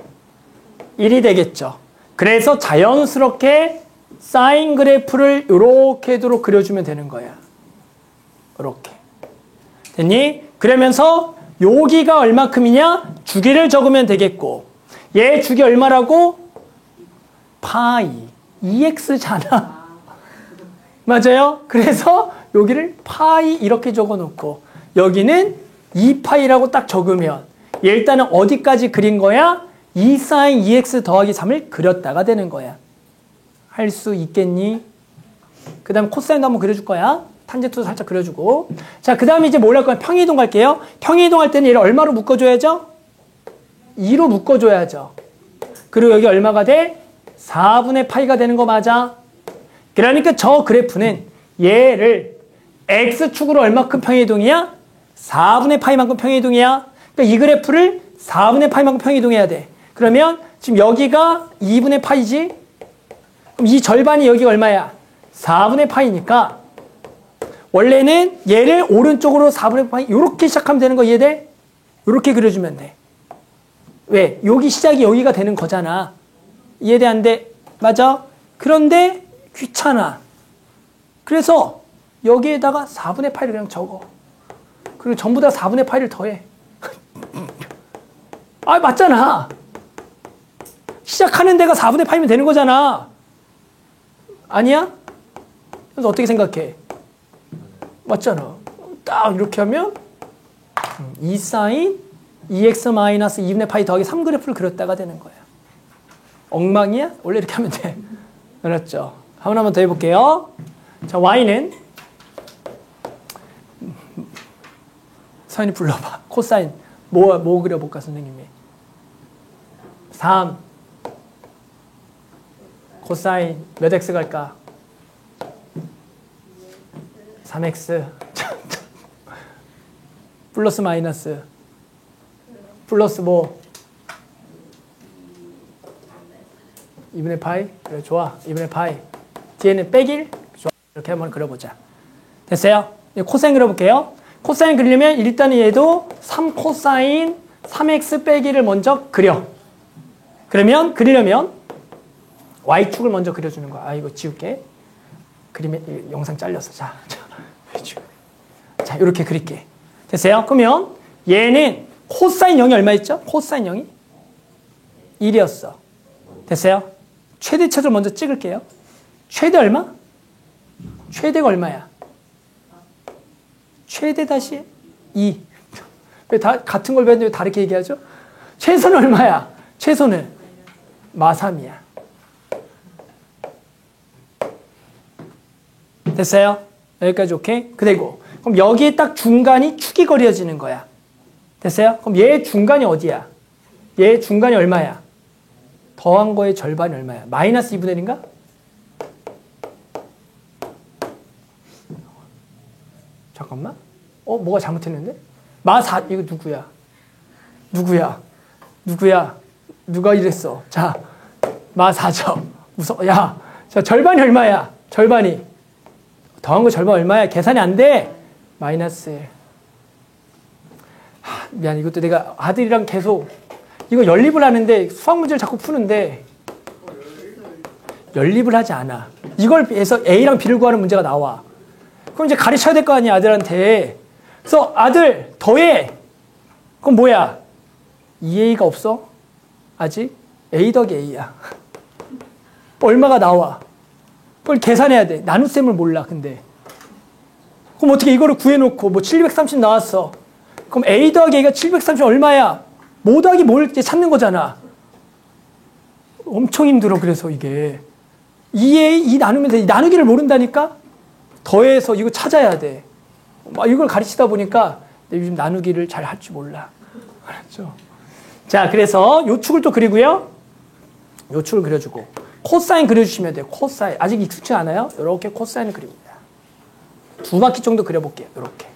[SPEAKER 1] 1이 되겠죠. 그래서 자연스럽게 사인 그래프를 이렇게도 그려주면 되는 거야. 이렇게. 됐니? 그러면서 여기가 얼마큼이냐? 주기를 적으면 되겠고 얘 주기 얼마라고? 파이 2x잖아. 맞아요? 그래서 여기를 파이 이렇게 적어놓고 여기는 2파이라고 딱 적으면 얘 일단은 어디까지 그린 거야? 2 사인 2x 더하기 3을 그렸다가 되는 거야. 할 수 있겠니? 그 다음에 코사인도 한번 그려줄 거야. 탄젠트도 살짝 그려주고. 자, 그 다음에 이제 뭘 할 거야? 평이동 갈게요. 평이동 할 때는 얘를 얼마로 묶어줘야죠? 2로 묶어줘야죠. 그리고 여기 얼마가 돼? 4분의 파이가 되는 거 맞아? 그러니까 저 그래프는 얘를 x축으로 얼마큼 평이동이야? 4분의 파이만큼 평이동이야. 그러니까 이 그래프를 4분의 파이만큼 평이동해야 돼. 그러면 지금 여기가 2분의 파이지? 그럼 이 절반이 여기가 얼마야? 4분의 파이니까 원래는 얘를 오른쪽으로 4분의 파이 이렇게 시작하면 되는 거 이해돼? 이렇게 그려주면 돼. 왜? 여기 시작이 여기가 되는 거잖아. 이해돼 안 돼? 맞아? 그런데 귀찮아. 그래서 여기에다가 4분의 파이를 그냥 적어. 그리고 전부 다 4분의 파이를 더해. 아, 맞잖아. 시작하는 데가 4분의 파이면 되는 거잖아. 아니야? 그래서 어떻게 생각해? 맞잖아. 딱 이렇게 하면 2 사인 2x 마이너스 2분의 파이 더하기 3 그래프를 그렸다가 되는 거야. 엉망이야? 원래 이렇게 하면 돼. 알았죠? 한번 더 해볼게요. 자, y는 서인이 불러봐. 코사인 뭐 그려볼까 선생님이? 3 코사인 몇 x 갈까? 3x 플러스 마이너스 플러스 뭐 2분의 파이? 그래 좋아 2분의 파이 뒤에는 빼길? 좋아 이렇게 한번 그려보자. 됐어요? 코사인 그려볼게요. 코사인 그리려면 일단은 얘도 3 코사인 3x 빼기를 먼저 그려. 그러면 그리려면 y축을 먼저 그려주는 거야. 아 이거 지울게. 그림에 영상 잘렸어. 자 이렇게 그릴게. 됐어요? 그러면 얘는 코사인 0이 얼마였죠? 코사인 0이 1이었어. 됐어요? 최대치를 먼저 찍을게요. 최대 얼마? 최대가 얼마야? 최대 다시 2. 왜 다 같은 걸 배웠는데 왜 다르게 얘기하죠? 최소는 얼마야? 최소는 마3이야. 됐어요? 여기까지 오케이? 그리고 그럼 여기에 딱 중간이 축이 그려지는 거야. 됐어요? 그럼 얘 중간이 어디야? 얘 중간이 얼마야? 더한 거의 절반이 얼마야? 마이너스 2분의 1인가? 잠깐만. 뭐가 잘못했는데? 마4, 이거 누구야? 누구야? 누가 이랬어? 자, 마4죠. 야, 자, 절반이 얼마야? 절반이. 더한 거 절반 얼마야? 계산이 안 돼. 마이너스 1. 미안, 이것도 내가 아들이랑 계속 이거 연립을 하는데 수학 문제를 자꾸 푸는데 연립을 하지 않아. 이걸 해서 A랑 B를 구하는 문제가 나와. 그럼 이제 가르쳐야 될 거 아니야, 아들한테. 그래서 아들 더해. 그럼 뭐야? 2A가 없어? 아직? A 더하기 A야. 얼마가 나와? 그걸 계산해야 돼. 나눗셈을 몰라, 근데. 그럼 어떻게 이거를 구해놓고, 뭐 730 나왔어. 그럼 A 더하기 A가 730 얼마야? 뭐 더하기 뭘 찾는 거잖아. 엄청 힘들어, 그래서 이게. 2A, 2 나누면 돼. 나누기를 모른다니까? 더해서 이거 찾아야 돼. 막 이걸 가르치다 보니까 요즘 나누기를 잘 할 줄 몰라. 알았죠? 자, 그래서 요 축을 또 그리고요. 요 축을 그려주고. 코사인 그려주시면 돼요. 코사인. 아직 익숙치 않아요? 이렇게 코사인을 그립니다. 2바퀴 정도 그려볼게요. 이렇게.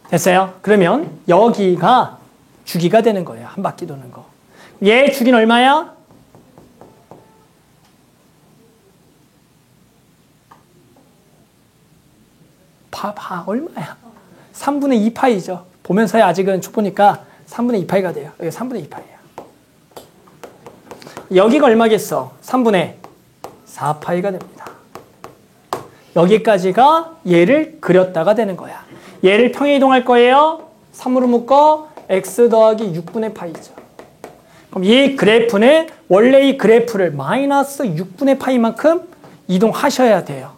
[SPEAKER 1] 됐어요? 그러면 여기가 주기가 되는 거예요. 한 바퀴 도는 거. 얘 주기는 얼마야? 얼마야? 3분의 2파이죠. 보면서야 아직은 초보니까 3분의 2파이가 돼요. 여기 3분의 2파이야. 여기가 얼마겠어? 3분의 4파이가 됩니다. 여기까지가 얘를 그렸다가 되는 거야. 얘를 평행이동할 거예요. 3으로 묶어 x 더하기 6분의 파이죠. 그럼 이 그래프는 원래 이 그래프를 마이너스 6분의 파이만큼 이동하셔야 돼요.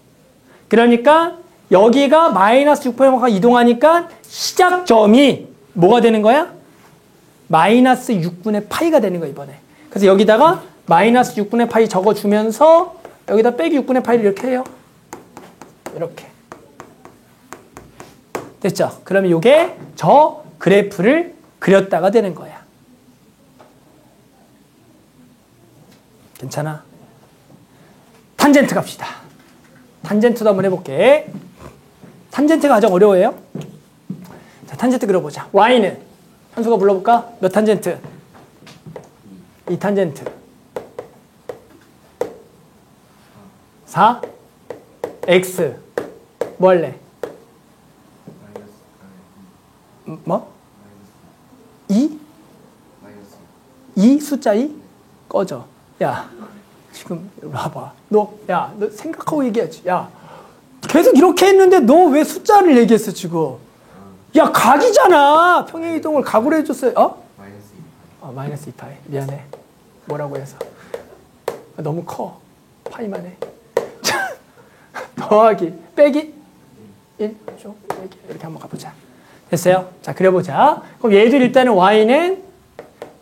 [SPEAKER 1] 그러니까 여기가 마이너스 6분의 파이가 이동하니까 시작점이 뭐가 되는 거야? 마이너스 6분의 파이가 되는 거야, 이번에. 그래서 여기다가 마이너스 6분의 파이 적어주면서 여기다 빼기 6분의 파이를 이렇게 해요. 이렇게. 됐죠? 그러면 이게 저 그래프를 그렸다가 되는 거야. 괜찮아? 탄젠트 갑시다. 탄젠트도 한번 해볼게. 탄젠트가 가장 어려워요. 자, 탄젠트 그려보자. y는 현수가 불러볼까? 몇 탄젠트? 2 탄젠트. 4 x 뭐 할래? 뭐? 2? 2 숫자 2? 꺼져. 야, 지금 와봐. 너 생각하고 얘기하지. 야, 계속 이렇게 했는데 너 왜 숫자를 얘기했어 지금? 야, 각이잖아. 평행이동을 각으로 해줬어요. 어? 마이너스 2파이. 미안해. 뭐라고 해서. 너무 커. 파이만 해. 더하기 빼기 1 빼기 이렇게 한번 가보자. 됐어요? 자, 그려보자. 그럼 얘들 일단은 y는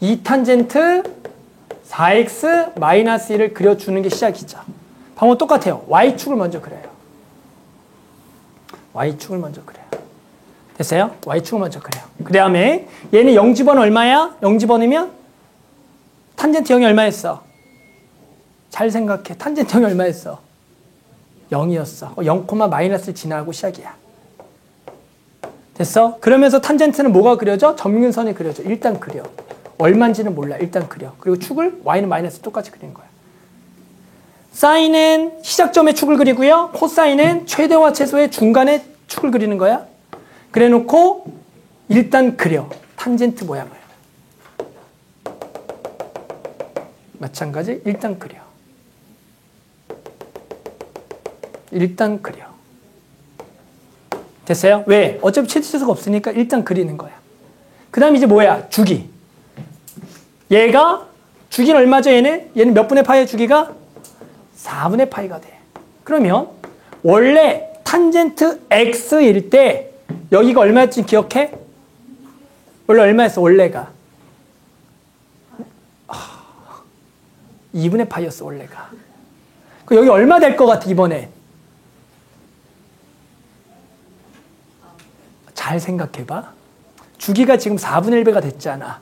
[SPEAKER 1] 2탄젠트 4x 마이너스 1을 그려주는 게 시작이죠. 방법 똑같아요. y축을 먼저 그려요. y축을 먼저 그려요. 됐어요? y축을 먼저 그려요. 그 다음에 얘는 0집어는 얼마야? 0집어넣으면 탄젠트 0이 얼마였어? 잘 생각해. 탄젠트 0이 얼마였어? 0이었어. 0, 마이너스를 지나고 시작이야. 됐어? 그러면서 탄젠트는 뭐가 그려져? 점근선이 그려져. 일단 그려. 얼마인지는 몰라. 일단 그려. 그리고 축을 y는 마이너스 똑같이 그리는 거야. 사인은 시작점의 축을 그리고요. 코사인은 최대와 최소의 중간의 축을 그리는 거야. 그래 놓고 일단 그려. 탄젠트 모양을. 마찬가지 일단 그려. 일단 그려. 됐어요? 왜? 어차피 최대치수가 없으니까 일단 그리는 거야. 그 다음 이제 뭐야? 주기. 얘가 주기는 얼마죠? 얘는 몇 분의 파이의 주기가? 4분의 파이가 돼. 그러면 원래 탄젠트 x일 때 여기가 얼마였지 기억해? 원래 얼마였어? 원래가 2분의 파이였어. 원래가. 그 여기 얼마 될 것 같아 이번에? 잘 생각해봐. 주기가 지금 4분의 1배가 됐잖아.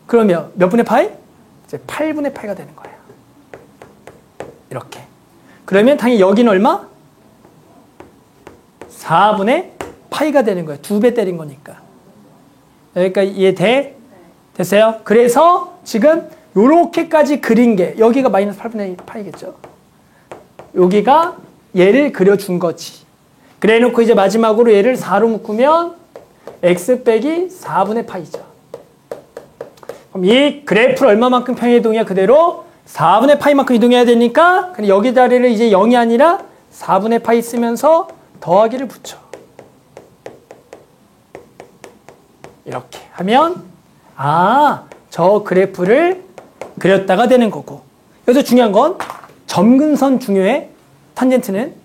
[SPEAKER 1] 그러면 몇 분의 파이? 이제 8분의 파이가 되는 거야. 이렇게. 그러면 당연히 여기는 얼마? 4분의 파이가 되는 거야. 2배 때린 거니까. 여기까지 이해돼? 됐어요? 그래서 지금 요렇게까지 그린 게 여기가 마이너스 8분의 파이겠죠. 여기가 얘를 그려준 거지. 그래 놓고 이제 마지막으로 얘를 4로 묶으면 x 빼기 4분의 파이죠. 그럼 이 그래프를 얼마만큼 평행이동이야? 그대로 4분의 파이만큼 이동해야 되니까 여기 자리를 이제 0이 아니라 4분의 파이 쓰면서 더하기를 붙여. 이렇게 하면 저 그래프를 그렸다가 되는 거고. 여기서 중요한 건 점근선 중요해. 탄젠트는.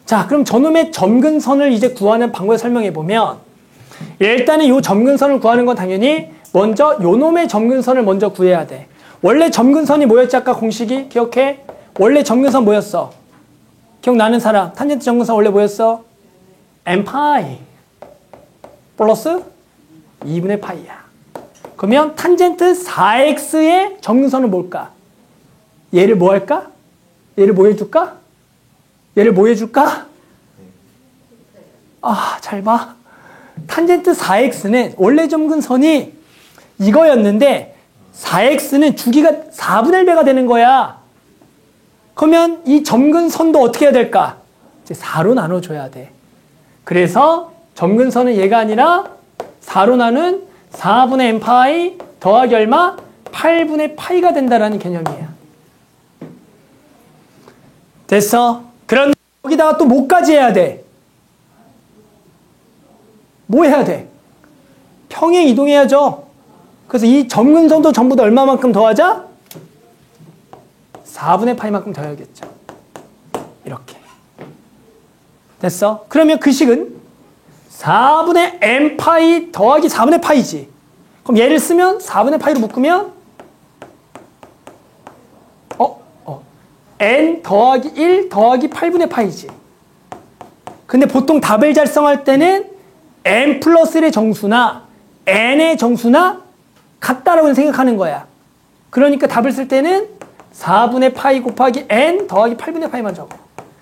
[SPEAKER 1] 자, 그럼 저놈의 점근선을 이제 구하는 방법을 설명해 보면 일단은 이 점근선을 구하는 건 당연히 먼저 요놈의 점근선을 먼저 구해야 돼. 원래 점근선이 뭐였지? 아까 공식이 기억해? 원래 점근선 뭐였어? 기억나는 사람? 탄젠트 점근선 원래 뭐였어? n파이 플러스 2분의 파이야. 그러면 탄젠트 4x의 점근선은 뭘까? 얘를 뭐 할까? 얘를 뭐 해줄까? 얘를 뭐 해줄까? 잘 봐. 탄젠트 4x는 원래 점근선이 이거였는데 4x는 주기가 4분의 1배가 되는 거야. 그러면 이 점근선도 어떻게 해야 될까? 이제 4로 나눠줘야 돼. 그래서 점근선은 얘가 아니라 4로 나눈 4분의 n파이 더하기 얼마? 8분의 파이가 된다라는 개념이에요. 됐어? 그런데 여기다가 또 뭐까지 해야 돼? 뭐 해야 돼? 평행 이동해야죠. 그래서 이 점근선도 전부 다 얼마만큼 더하자? 4분의 파이만큼 더해야겠죠. 이렇게. 됐어? 그러면 그 식은 4분의 n파이 더하기 4분의 파이지. 그럼 얘를 쓰면 4분의 파이로 묶으면 n 더하기 1 더하기 8분의 파이지. 근데 보통 답을 작성할 때는 n 플러스 1의 정수나 n의 정수나 같다라고 생각하는 거야. 그러니까 답을 쓸 때는 4분의 파이 곱하기 n 더하기 8분의 파이만 적어.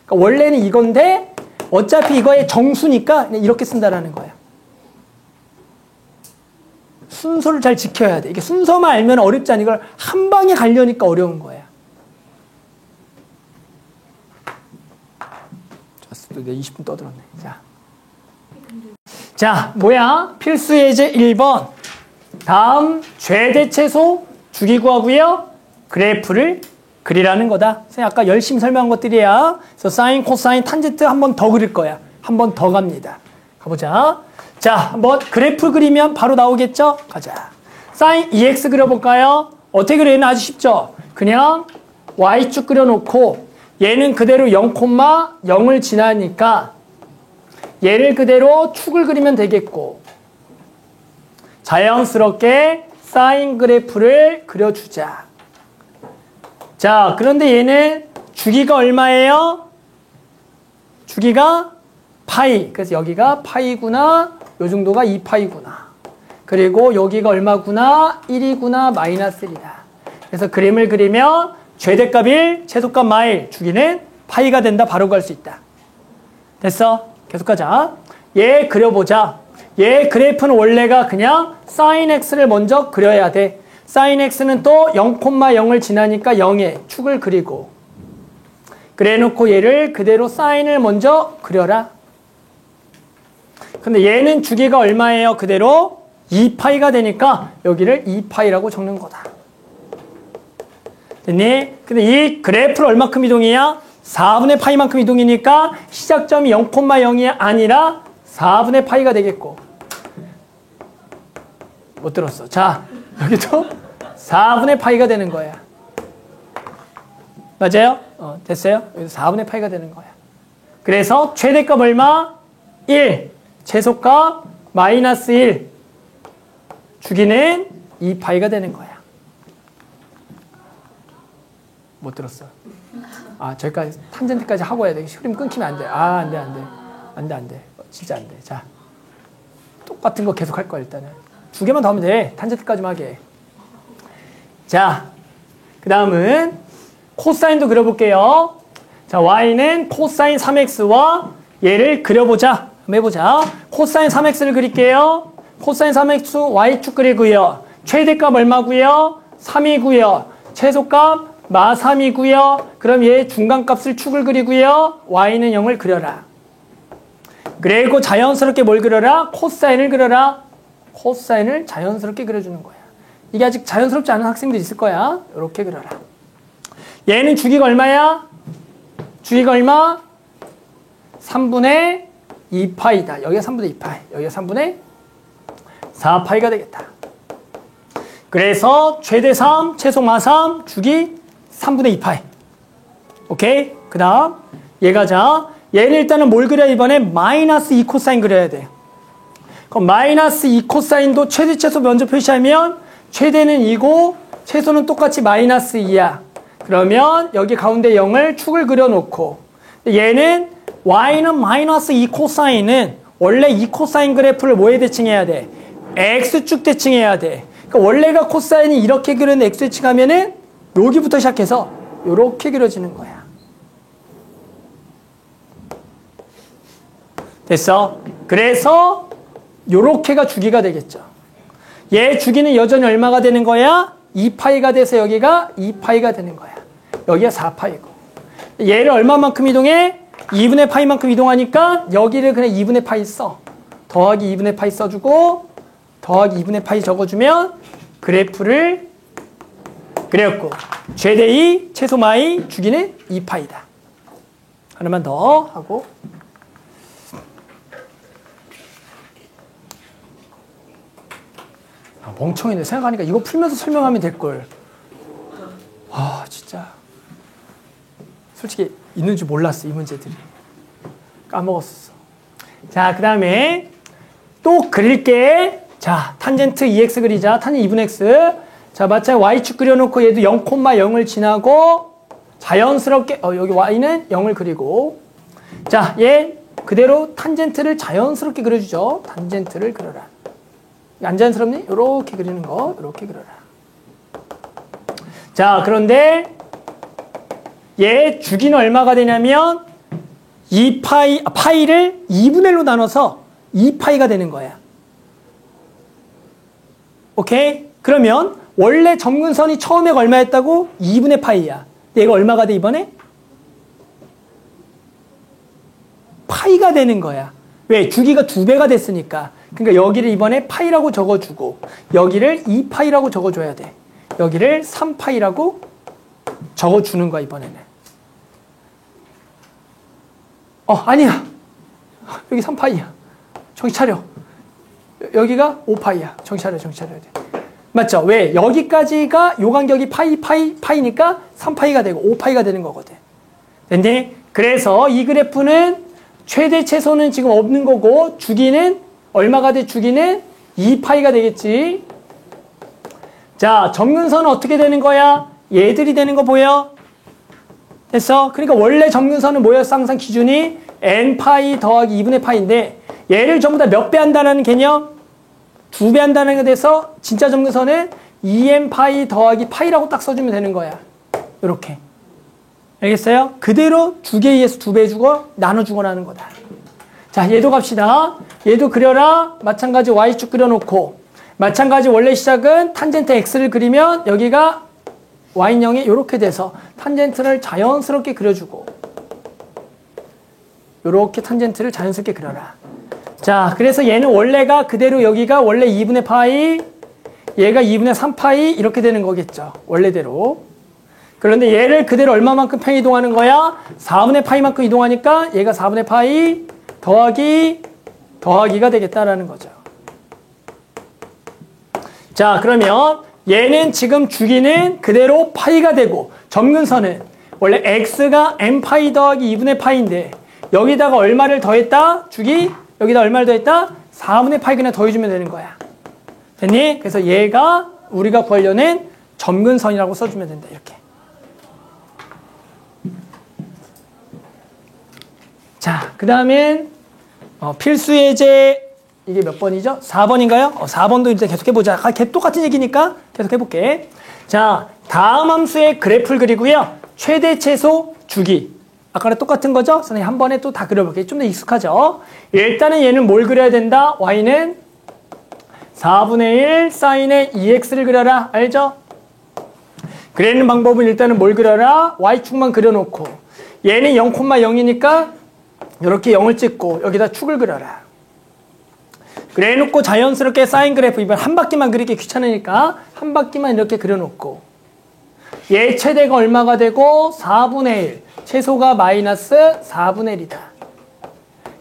[SPEAKER 1] 그러니까 원래는 이건데 어차피 이거의 정수니까 그냥 이렇게 쓴다라는 거야. 순서를 잘 지켜야 돼. 이게 순서만 알면 어렵지 않아. 이걸 한 방에 가려니까 어려운 거야. 또 내 20분 떠들었네. 자, 뭐야? 필수 예제 1번. 다음 최대 최소 주기 구하고요. 그래프를 그리라는 거다. 선생님 아까 열심히 설명한 것들이야. 그래서 사인, 코사인, 탄젠트 한 번 더 그릴 거야. 한 번 더 갑니다. 가보자. 자, 한번 그래프 그리면 바로 나오겠죠? 가자. 사인 2x 그려볼까요? 어떻게 그리는 아주 쉽죠? 그냥 y축 그려놓고 얘는 그대로 0,0을 지나니까 얘를 그대로 축을 그리면 되겠고 자연스럽게 사인 그래프를 그려주자. 자, 그런데 얘는 주기가 얼마예요? 주기가 파이. 그래서 여기가 파이구나. 요 정도가 2파이구나. 그리고 여기가 얼마구나? 1이구나. 마이너스 1이다. 그래서 그림을 그리면 최대값 1, 최소값 마일, 주기는 파이가 된다. 바로 갈 수 있다. 됐어? 계속 가자. 얘 그려보자. 얘 그래프는 원래가 그냥 sin x를 먼저 그려야 돼. sin x는 또 0,0을 지나니까 0에 축을 그리고 그래놓고 얘를 그대로 sine을 먼저 그려라. 근데 얘는 주기가 얼마예요? 그대로 2파이가 되니까 여기를 2파이라고 적는 거다. 됐니? 근데 이 그래프를 얼마큼 이동이야? 4분의 파이만큼 이동이니까 시작점이 0,0이 아니라 4분의 파이가 되겠고. 못 들었어. 자, 여기도 4분의 파이가 되는 거야. 맞아요? 됐어요? 여기서 4분의 파이가 되는 거야. 그래서 최대값 얼마? 1. 최소값 마이너스 1. 주기는 2파이가 되는 거야. 못 들었어. 아, 저기까지 탄젠트까지 하고 해야 돼. 흐름 끊기면 안 돼. 아, 안 돼, 안 돼. 안 돼, 안 돼. 진짜 안 돼. 자, 똑같은 거 계속 할 거야, 일단은. 2개만 더 하면 돼. 탄젠트까지만 하게. 자, 그 다음은 코사인도 그려볼게요. 자, y는 코사인 3x와 얘를 그려보자. 한번 해보자. 코사인 3x를 그릴게요. 코사인 3x y축 그리고요. 최대값 얼마고요? 3이고요. 최소값 마 3이고요. 그럼 얘 중간값을 축을 그리고요. y는 0을 그려라. 그리고 자연스럽게 뭘 그려라? 코사인을 그려라. 코사인을 자연스럽게 그려주는 거야. 이게 아직 자연스럽지 않은 학생들 있을 거야. 이렇게 그려라. 얘는 주기가 얼마야? 주기가 얼마? 3분의 2파이다. 여기가 3분의 2파이. 여기가 3분의 4파이가 되겠다. 그래서 최대 3, 최소 마 3, 주기 3분의 2파이. 오케이? 그 다음 얘가 자 얘는 일단은 뭘 그려? 이번에 마이너스 2 코사인 그려야 돼. 그럼 마이너스 2 코사인도 최대 최소 먼저 표시하면 최대는 2고 최소는 똑같이 마이너스 2야. 그러면 여기 가운데 0을 축을 그려놓고 얘는 y는 마이너스 2 코사인은 원래 2 코사인 그래프를 뭐에 대칭해야 돼? x축 대칭해야 돼. 그러니까 원래가 코사인이 이렇게 그리는 x 대칭하면은 여기부터 시작해서 이렇게 그려지는 거야. 됐어? 그래서 요렇게가 주기가 되겠죠. 얘 주기는 여전히 얼마가 되는 거야? 2파이가 돼서 여기가 2파이가 되는 거야. 여기가 4파이고. 얘를 얼마만큼 이동해? 2분의 파이만큼 이동하니까 여기를 그냥 2분의 파이 써. 더하기 2분의 파이 써주고 더하기 2분의 파이 적어주면 그래프를 그렸고 최대 2, 최소 마이, 주기는 2파이다. 하나만 더 하고 멍청이네. 생각하니까 이거 풀면서 설명하면 될걸. 아 진짜 솔직히 있는 줄 몰랐어. 이 문제들이 까먹었어. 자 그 다음에 또 그릴게. 자 탄젠트 2x 그리자. 탄젠트 2분의 x. 자 마찬가지 y축 그려놓고 얘도 0,0을 지나고 자연스럽게 여기 y는 0을 그리고 자 얘 그대로 탄젠트를 자연스럽게 그려주죠. 탄젠트를 그려라. 안 자연스럽니? 요렇게 그리는 거 요렇게 그려라. 자 그런데 얘 주기는 얼마가 되냐면 2파이를 2분의 1로 나눠서 2파이가 되는 거야. 오케이? 그러면 원래 점근선이 처음에 얼마였다고? 2분의 파이야. 근데 얘가 얼마가 돼 이번에? 파이가 되는 거야. 왜? 주기가 2배가 됐으니까. 그러니까 여기를 이번에 파이라고 적어주고 여기를 2파이라고 적어줘야 돼. 여기를 3파이라고 적어주는 거야 이번에는. 아니야. 여기 3파이야. 정신 차려. 여기가 5파이야. 정신 차려, 정신 차려야 돼. 맞죠? 왜? 여기까지가 요 간격이 파이니까 3파이가 되고 5파이가 되는 거거든. 됐니? 그래서 이 그래프는 최대 최소는 지금 없는 거고 주기는 얼마가 돼? 주기는 2파이가 되겠지. 자, 점근선은 어떻게 되는 거야? 얘들이 되는 거 보여? 됐어? 그러니까 원래 점근선은 뭐였어? 항상 기준이 n파이 더하기 2분의 파이인데 얘를 전부 다 몇 배 한다는 개념? 2배 한다는 게 돼서 진짜 점근선은 2n파이 더하기 파이라고 딱 써주면 되는 거야. 이렇게. 알겠어요? 그대로 두 개에 의해서 2배 해주고 나눠주거나 하는 거다. 자, 얘도 갑시다. 얘도 그려라. 마찬가지 y축 그려놓고 마찬가지 원래 시작은 탄젠트 x를 그리면 여기가 y인형이 이렇게 돼서 탄젠트를 자연스럽게 그려주고 이렇게 탄젠트를 자연스럽게 그려라. 자, 그래서 얘는 원래가 그대로 여기가 원래 2분의 파이 얘가 2분의 3파이 이렇게 되는 거겠죠. 원래대로. 그런데 얘를 그대로 얼마만큼 평 이동하는 거야? 4분의 파이만큼 이동하니까 얘가 4분의 파이 더하기가 되겠다라는 거죠. 자, 그러면 얘는 지금 주기는 그대로 파이가 되고 점근선은 원래 x가 n파이 더하기 2분의 파이인데 여기다가 얼마를 더했다? 주기 여기다 얼마를 더했다? 4분의 파이 그냥 더해주면 되는 거야. 됐니? 그래서 얘가 우리가 구하려는 점근선이라고 써주면 된다. 이렇게. 자, 그 다음엔 필수 예제 이게 몇 번이죠? 4번인가요? 4번도 이제 계속 해보자. 똑같은 얘기니까 계속 해볼게. 자, 다음 함수의 그래프를 그리고요. 최대 최소 주기. 아까랑 똑같은 거죠? 선생님 한 번에 또 다 그려볼게요. 좀 더 익숙하죠? 일단은 얘는 뭘 그려야 된다? y는 4분의 1 사인의 2x를 그려라. 알죠? 그리는 방법은 일단은 뭘 그려라? y축만 그려놓고 얘는 0,0이니까 이렇게 0을 찍고 여기다 축을 그려라. 그래 놓고 자연스럽게 사인 그래프 이번 한 바퀴만 그리기 귀찮으니까 한 바퀴만 이렇게 그려놓고 얘 최대가 얼마가 되고 4분의 1 최소가 마이너스 4분의 1이다.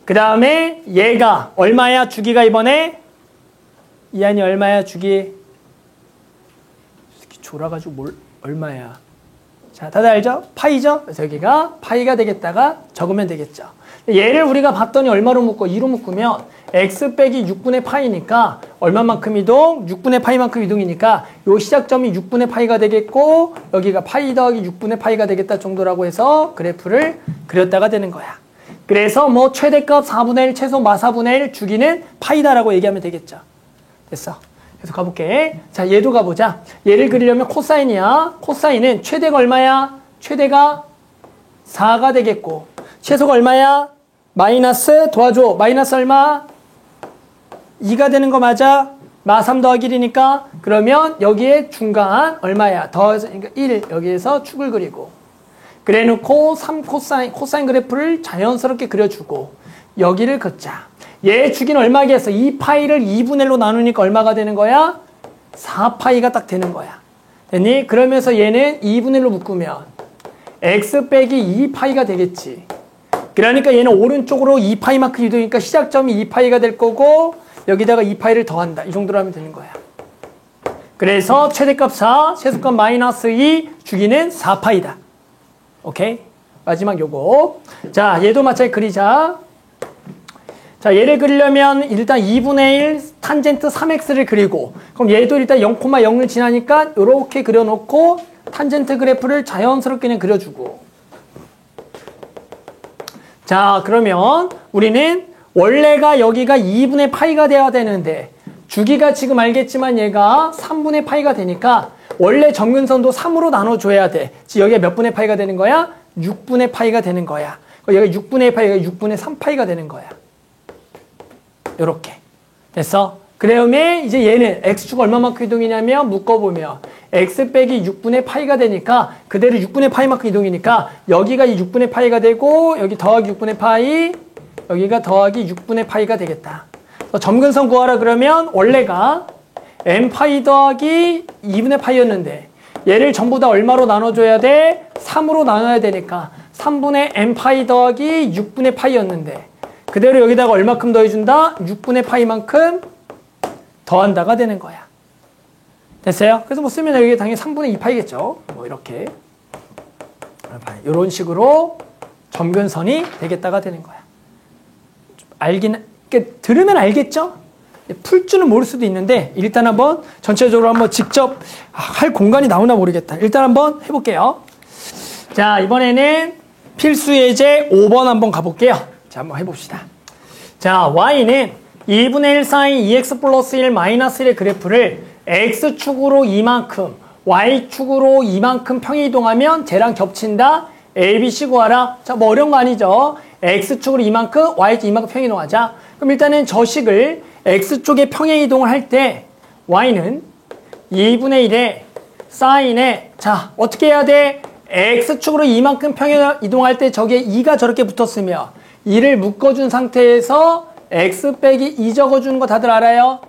[SPEAKER 1] 그 다음에 얘가 얼마야? 주기가 이번에 이한이 얼마야? 주기 졸아가지고 얼마야? 자, 다들 알죠? 파이죠? 그래서 여기가 파이가 되겠다가 적으면 되겠죠. 얘를 우리가 봤더니 얼마로 묶어? 2로 묶으면 x 빼기 6분의 파이니까 얼마만큼 이동? 6분의 파이만큼 이동이니까 요 시작점이 6분의 파이가 되겠고 여기가 파이 더하기 6분의 파이가 되겠다 정도라고 해서 그래프를 그렸다가 되는 거야. 그래서 뭐 최대값 4분의 1 최소 마 4분의 1 주기는 파이다라고 얘기하면 되겠죠. 됐어. 계속 가볼게. 자, 얘도 가보자. 얘를 그리려면 코사인이야. 코사인은 최대가 얼마야? 최대가 4가 되겠고 최소가 얼마야? 마이너스 도와줘. 마이너스 얼마? 2가 되는 거 맞아? 마 3 더하기 1이니까 그러면 여기에 중간 얼마야? 더해서 그러니까 1 여기에서 축을 그리고 그래놓고 3코사인 그래프를 자연스럽게 그려주고 여기를 긋자. 얘 주기는 얼마겠어? 2파이를 2분의 1로 나누니까 얼마가 되는 거야? 4파이가 딱 되는 거야. 됐니? 그러면서 얘는 2분의 1로 묶으면 x 빼기 2파이가 되겠지. 그러니까 얘는 오른쪽으로 2파이만큼 이동이니까 시작점이 2파이가 될 거고 여기다가 2파이를 더한다. 이 정도로 하면 되는 거야. 그래서 최대값 4, 최소값 마이너스 2, 주기는 4파이다. 오케이? 마지막 요거. 자, 얘도 마찬가지 그리자. 자, 얘를 그리려면 일단 2분의 1 탄젠트 3x를 그리고 그럼 얘도 일단 0,0을 지나니까 이렇게 그려놓고 탄젠트 그래프를 자연스럽게 그냥 그려주고 자, 그러면 우리는 원래가 여기가 2분의 파이가 돼야 되는데 주기가 지금 알겠지만 얘가 3분의 파이가 되니까 원래 점근선도 3으로 나눠줘야 돼. 지금 여기가 몇 분의 파이가 되는 거야? 6분의 파이가 되는 거야. 여기가 6분의 파이가 6분의 3파이가 되는 거야. 요렇게. 됐어? 그다음에 이제 얘는 x축 얼마만큼 이동이냐면 묶어보면 x 빼기 6분의 파이가 되니까 그대로 6분의 파이만큼 이동이니까 여기가 이 6분의 파이가 되고 여기 더하기 6분의 파이 여기가 더하기 6분의 파이가 되겠다. 점근선 구하라 그러면 원래가 n파이 더하기 2분의 파이였는데 얘를 전부 다 얼마로 나눠줘야 돼? 3으로 나눠야 되니까 3분의 n파이 더하기 6분의 파이였는데 그대로 여기다가 얼마큼 더해준다? 6분의 파이만큼 더한다가 되는 거야. 됐어요? 그래서 뭐 쓰면 여기 당연히 3분의 2파이겠죠. 뭐 이렇게. 이런 식으로 점근선이 되겠다가 되는 거야. 들으면 알겠죠? 풀 줄은 모를 수도 있는데 일단 한번 전체적으로 한번 직접 할 공간이 나오나 모르겠다. 일단 한번 해볼게요. 자, 이번에는 필수 예제 5번 한번 가볼게요. 자, 한번 해봅시다. 자, y는 2분의 1 사인 2x 플러스 1 마이너스 1의 그래프를 x축으로 이만큼, y축으로 이만큼 평이동하면 쟤랑 겹친다. A, B, C 구하라. 자, 뭐 어려운 거 아니죠? x축으로 이만큼, y축 이만큼 평이동하자. 그럼 일단은 저 식을 x쪽에 평행이동을 할 때 y는 2분의 1에 사인에 자, 어떻게 해야 돼? x축으로 이만큼 평행이동할 때 저기에 2가 저렇게 붙었으며 2를 묶어준 상태에서 x 빼기 2 적어주는 거 다들 알아요?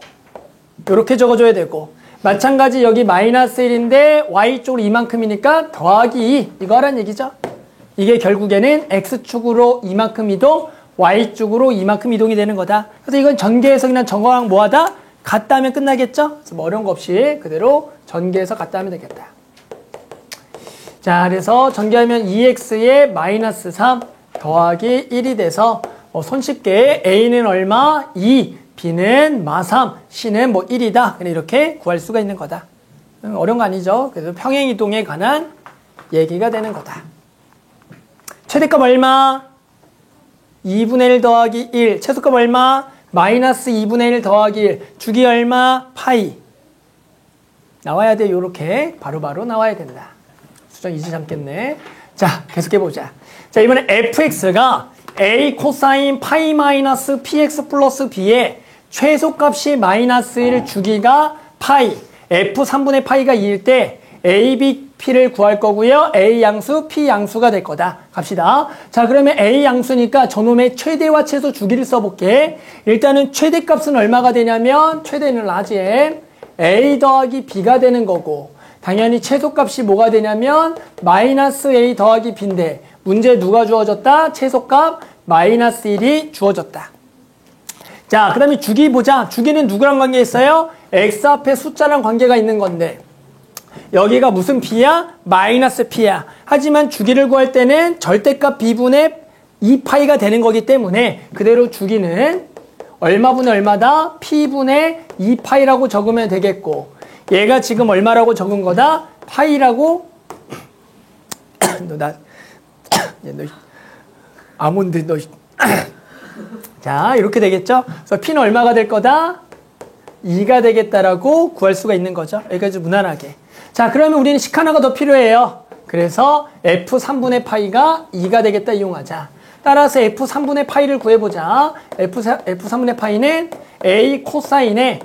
[SPEAKER 1] 이렇게 적어줘야 되고 마찬가지 여기 마이너스 1인데 y쪽으로 이만큼이니까 더하기 2 이거 하란 얘기죠. 이게 결국에는 x축으로 이만큼 이동 y축으로 이만큼 이동이 되는 거다. 그래서 이건 전개해서 그냥 저거랑 뭐하다? 같다 하면 끝나겠죠? 그래서 뭐 어려운 거 없이 그대로 전개해서 같다 하면 되겠다. 자, 그래서 전개하면 2x에 마이너스 3 더하기 1이 돼서 손쉽게 a는 얼마? 2, b는 마3, c는 뭐 1이다. 그냥 이렇게 구할 수가 있는 거다. 어려운 거 아니죠? 그래서 평행이동에 관한 얘기가 되는 거다. 최대값 얼마? 2분의 1 더하기 1. 최소값 얼마? 마이너스 2분의 1 더하기 1. 주기 얼마? 파이. 나와야 돼. 요렇게 바로바로 나와야 된다. 수정 이제 잠겠네. 자, 계속해보자. 자, 이번에 fx가 a 코사인 파이 마이너스 px 플러스 b의 최소값이 마이너스 1 주기가 파이 f 3분의 파이가 2일 때 a, b, p를 구할 거고요. a 양수, p 양수가 될 거다. 갑시다. 자, 그러면 a 양수니까 저놈의 최대와 최소 주기를 써볼게. 일단은 최대값은 얼마가 되냐면 최대는 라지 m a 더하기 b가 되는 거고 당연히 최소값이 뭐가 되냐면 마이너스 a 더하기 b인데 문제 누가 주어졌다? 최소값 마이너스 1이 주어졌다. 자, 그 다음에 주기 보자. 주기는 누구랑 관계 있어요? x 앞에 숫자랑 관계가 있는 건데 여기가 무슨 p야? 마이너스 p야. 하지만 주기를 구할 때는 절대값 b분의 2파이가 되는 거기 때문에 그대로 주기는 얼마분의 얼마다? p분의 2파이라고 적으면 되겠고 얘가 지금 얼마라고 적은 거다? 파이라고 너 아몬드 너 자, 이렇게 되겠죠? 그래서 p는 얼마가 될 거다? 2가 되겠다라고 구할 수가 있는 거죠. 여기까지 무난하게. 자, 그러면 우리는 식 하나가 더 필요해요. 그래서 f 3분의 파이가 2가 되겠다 이용하자. 따라서 f 3분의 파이를 구해보자. f 3분의 파이는 a 코사인에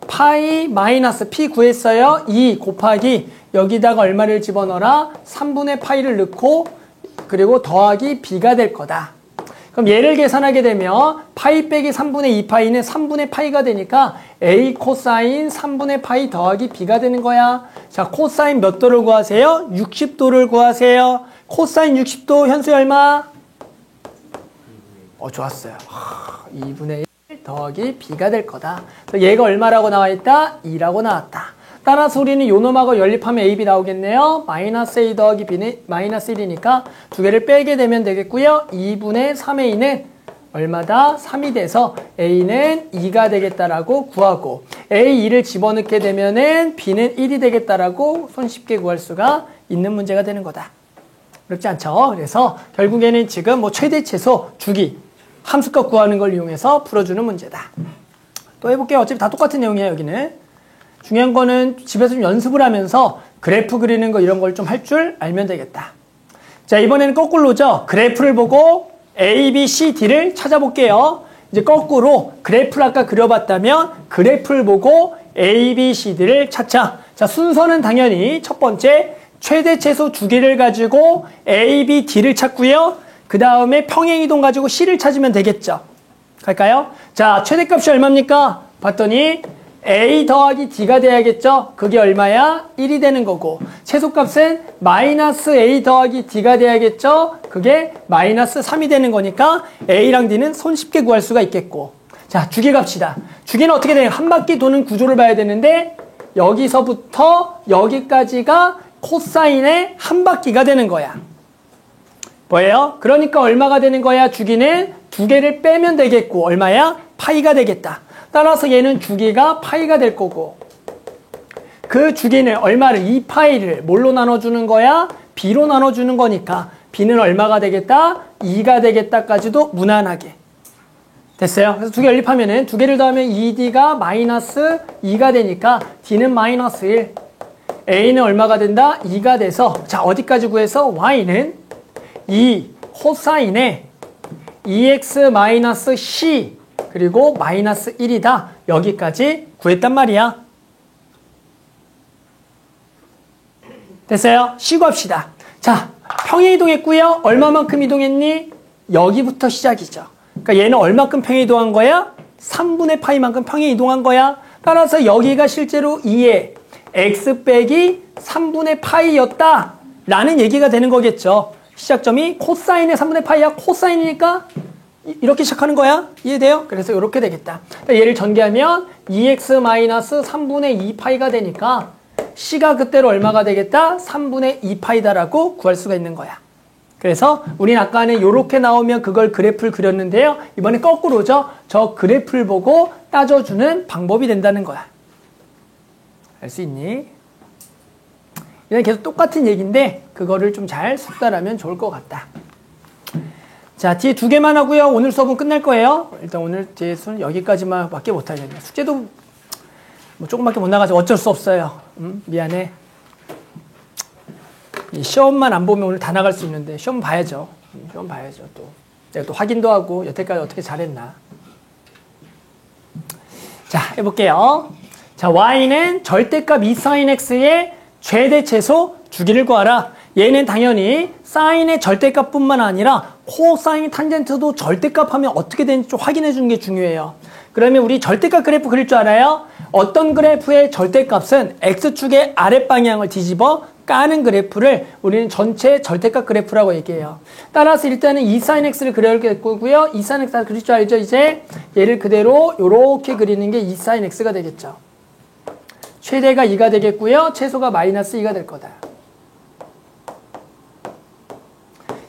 [SPEAKER 1] 파이 마이너스 p 구했어요. 2 곱하기 여기다가 얼마를 집어넣어라? 3분의 파이를 넣고 그리고 더하기 b가 될 거다. 그럼 얘를 계산하게 되면 파이 빼기 3분의 2파이는 3분의 파이가 되니까 a 코사인 3분의 파이 더하기 b가 되는 거야. 자, 코사인 몇 도를 구하세요? 60도를 구하세요. 코사인 60도 현수 얼마? 좋았어요. 2분의 1 더하기 b가 될 거다. 그래서 얘가 얼마라고 나와 있다? 2라고 나왔다. 따라서 우리는 요 놈하고 연립하면 a, b 나오겠네요. 마이너스 a 더하기 b는 마이너스 1이니까 두 개를 빼게 되면 되겠고요. 2분의 3a는 얼마다? 3이 돼서 a는 2가 되겠다라고 구하고 a 2를 집어넣게 되면은 b는 1이 되겠다라고 손쉽게 구할 수가 있는 문제가 되는 거다. 어렵지 않죠? 그래서 결국에는 지금 뭐 최대 최소 주기 함수값 구하는 걸 이용해서 풀어주는 문제다. 또 해볼게요. 어차피 다 똑같은 내용이에요, 여기는. 중요한 거는 집에서 좀 연습을 하면서 그래프 그리는 거 이런 걸 좀 할 줄 알면 되겠다. 자, 이번에는 거꾸로죠. 그래프를 보고 A, B, C, D를 찾아볼게요. 이제 거꾸로 그래프를 아까 그려봤다면 그래프를 보고 A, B, C, D를 찾자. 자, 순서는 당연히 첫 번째 최대 최소 주기를 가지고 A, B, D를 찾고요. 그 다음에 평행이동 가지고 C를 찾으면 되겠죠. 갈까요? 자, 최대값이 얼마입니까? 봤더니 a 더하기 d가 돼야겠죠? 그게 얼마야? 1이 되는 거고 최소값은 마이너스 a 더하기 d가 돼야겠죠? 그게 마이너스 3이 되는 거니까 a랑 d는 손쉽게 구할 수가 있겠고 자, 주기 갑시다. 주기는 어떻게 돼요? 한 바퀴 도는 구조를 봐야 되는데 여기서부터 여기까지가 코사인의 한 바퀴가 되는 거야. 뭐예요? 그러니까 얼마가 되는 거야? 주기는 두 개를 빼면 되겠고 얼마야? 파이가 되겠다. 따라서 얘는 주기가 파이가 될 거고 그 주기는 얼마를 2파이를 뭘로 나눠주는 거야? b로 나눠주는 거니까 b는 얼마가 되겠다? 2가 되겠다까지도 무난하게 됐어요. 그래서 두 개 연립하면은 두 개를 더하면 2d가 마이너스 2가 되니까 d는 마이너스 1 a는 얼마가 된다? 2가 돼서 자, 어디까지 구해서 y는 2 코사인에 2x 마이너스 c 그리고 마이너스 1이다. 여기까지 구했단 말이야. 됐어요? 쉬고 합시다. 자, 평행 이동했고요. 얼마만큼 이동했니? 여기부터 시작이죠. 그러니까 얘는 얼마큼 평행 이동한 거야? 3분의 파이만큼 평행 이동한 거야. 따라서 여기가 실제로 2의 x 빼기 3분의 파이였다. 라는 얘기가 되는 거겠죠. 시작점이 코사인의 3분의 파이야. 코사인이니까 이렇게 시작하는 거야? 이해돼요? 그래서 이렇게 되겠다. 얘를 전개하면 2x-3분의 2파이가 되니까 C가 그때로 얼마가 되겠다? 3분의 2파이다라고 구할 수가 있는 거야. 그래서 우린 아까는 이렇게 나오면 그걸 그래프를 그렸는데요. 이번엔 거꾸로죠. 저 그래프를 보고 따져주는 방법이 된다는 거야. 알 수 있니? 이건 계속 똑같은 얘기인데 그거를 좀 잘 숙달하면 좋을 것 같다. 자, 뒤에 두 개만 하고요. 오늘 수업은 끝날 거예요. 일단 오늘 뒤에 수는 여기까지만 밖에 못하겠네요. 숙제도 뭐 조금밖에 못 나가서 어쩔 수 없어요. 미안해. 이 시험만 안 보면 오늘 다 나갈 수 있는데 시험 봐야죠. 시험 봐야죠. 또 내가 또 확인도 하고 여태까지 어떻게 잘했나. 자, 해볼게요. 자, y는 절대값 2sin x의 최대 최소 주기를 구하라. 얘는 당연히 사인의 절대값뿐만 아니라 코사인 탄젠트도 절대값 하면 어떻게 되는지 좀 확인해 주는 게 중요해요. 그러면 우리 절대값 그래프 그릴 줄 알아요? 어떤 그래프의 절대값은 x축의 아랫방향을 뒤집어 까는 그래프를 우리는 전체 절대값 그래프라고 얘기해요. 따라서 일단은 2sin x를 그려야 되고요. 2sin x를 그릴 줄 알죠? 이제 얘를 그대로 이렇게 그리는 게 2sin x가 되겠죠. 최대가 2가 되겠고요. 최소가 마이너스 2가 될 거다.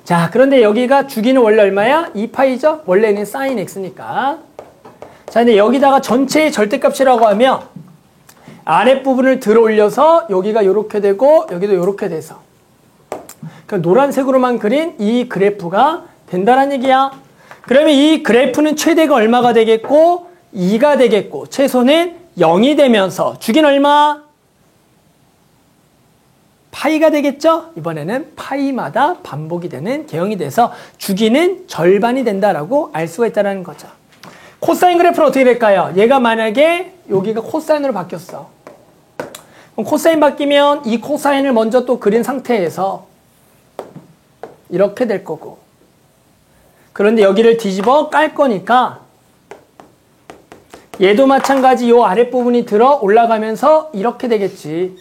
[SPEAKER 1] 자, 그런데 여기가 주기는 원래 얼마야? 2파이죠? 원래는 sin x니까. 자, 근데 여기다가 전체의 절대값이라고 하면 아랫부분을 들어 올려서 여기가 이렇게 되고 여기도 이렇게 돼서 그 노란색으로만 그린 이 그래프가 된다는 얘기야. 그러면 이 그래프는 최대가 얼마가 되겠고 2가 되겠고 최소는 0이 되면서 주기는 얼마? 파이가 되겠죠? 이번에는 파이마다 반복이 되는 개형이 돼서 주기는 절반이 된다라고 알 수가 있다는 거죠. 코사인 그래프는 어떻게 될까요? 얘가 만약에 여기가 코사인으로 바뀌었어. 그럼 코사인 바뀌면 이 코사인을 먼저 또 그린 상태에서 이렇게 될 거고. 그런데 여기를 뒤집어 깔 거니까 얘도 마찬가지 요 아랫부분이 들어 올라가면서 이렇게 되겠지.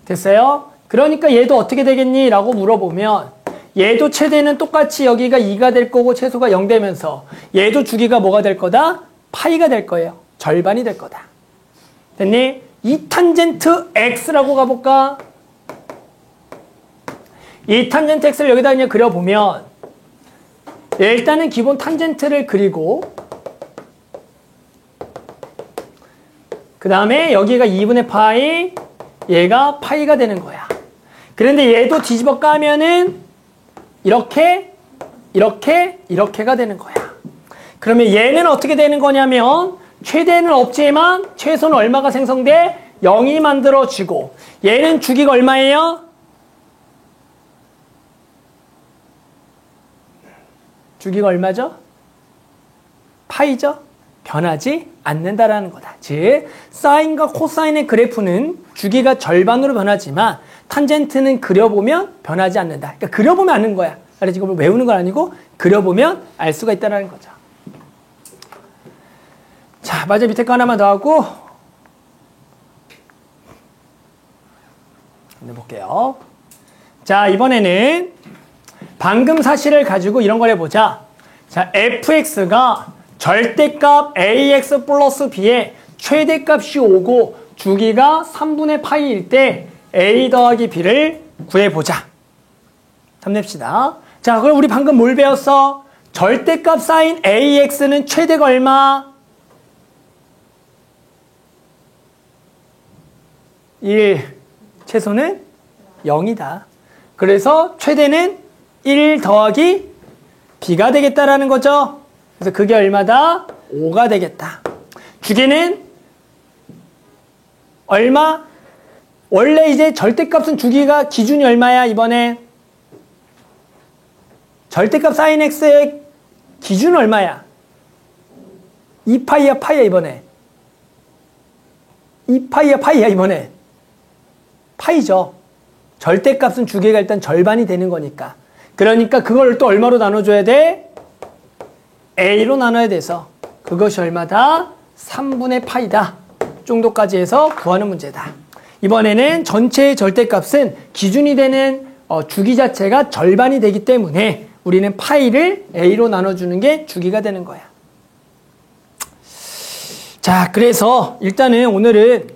[SPEAKER 1] 됐어요? 그러니까 얘도 어떻게 되겠니? 라고 물어보면 얘도 최대는 똑같이 여기가 2가 될 거고 최소가 0 되면서 얘도 주기가 뭐가 될 거다? 파이가 될 거예요. 절반이 될 거다. 됐니? 이 탄젠트 x라고 가볼까? 이 탄젠트 x를 여기다 그냥 그려보면 일단은 기본 탄젠트를 그리고 그 다음에 여기가 2분의 파이 얘가 파이가 되는 거야. 그런데 얘도 뒤집어 까면은 이렇게가 되는 거야. 그러면 얘는 어떻게 되는 거냐면 최대는 없지만 최소는 얼마가 생성돼? 0이 만들어지고 얘는 주기가 얼마예요? 주기가 얼마죠? 파이죠? 변하지 않는다라는 거다. 즉 사인과 코사인의 그래프는 주기가 절반으로 변하지만 탄젠트는 그려보면 변하지 않는다. 그러니까 그려보면 아는 거야. 알았지? 이걸 외우는 건 아니고 그려보면 알 수가 있다는 거죠. 자, 마저 밑에 거 하나만 더 하고 해볼게요. 자, 이번에는 방금 사실을 가지고 이런 걸 해보자. 자, fx가 절대값 ax 플러스 b의 최대값이 5고 주기가 3분의 파이일 때 a 더하기 b를 구해보자. 탐냅시다. 자, 그럼 우리 방금 뭘 배웠어? 절대값 사인 ax는 최대가 얼마? 1. 최소는 0이다. 그래서 최대는 1 더하기 b가 되겠다라는 거죠. 그래서 그게 얼마다? 5가 되겠다. 주기는 얼마? 원래 이제 절대값은 주기가 기준이 얼마야, 이번에? 절대값 sin x의 기준은 얼마야? 2파이야, 파이야, 이번에? 2파이야, 파이야, 이번에? 파이죠. 절대값은 주기가 일단 절반이 되는 거니까. 그러니까 그걸 또 얼마로 나눠줘야 돼? a로 나눠야 돼서 그것이 얼마다? 3분의 파이다 정도까지 해서 구하는 문제다. 이번에는 전체의 절대값은 기준이 되는 주기 자체가 절반이 되기 때문에 우리는 파이를 a로 나눠주는 게 주기가 되는 거야. 자, 그래서 일단은 오늘은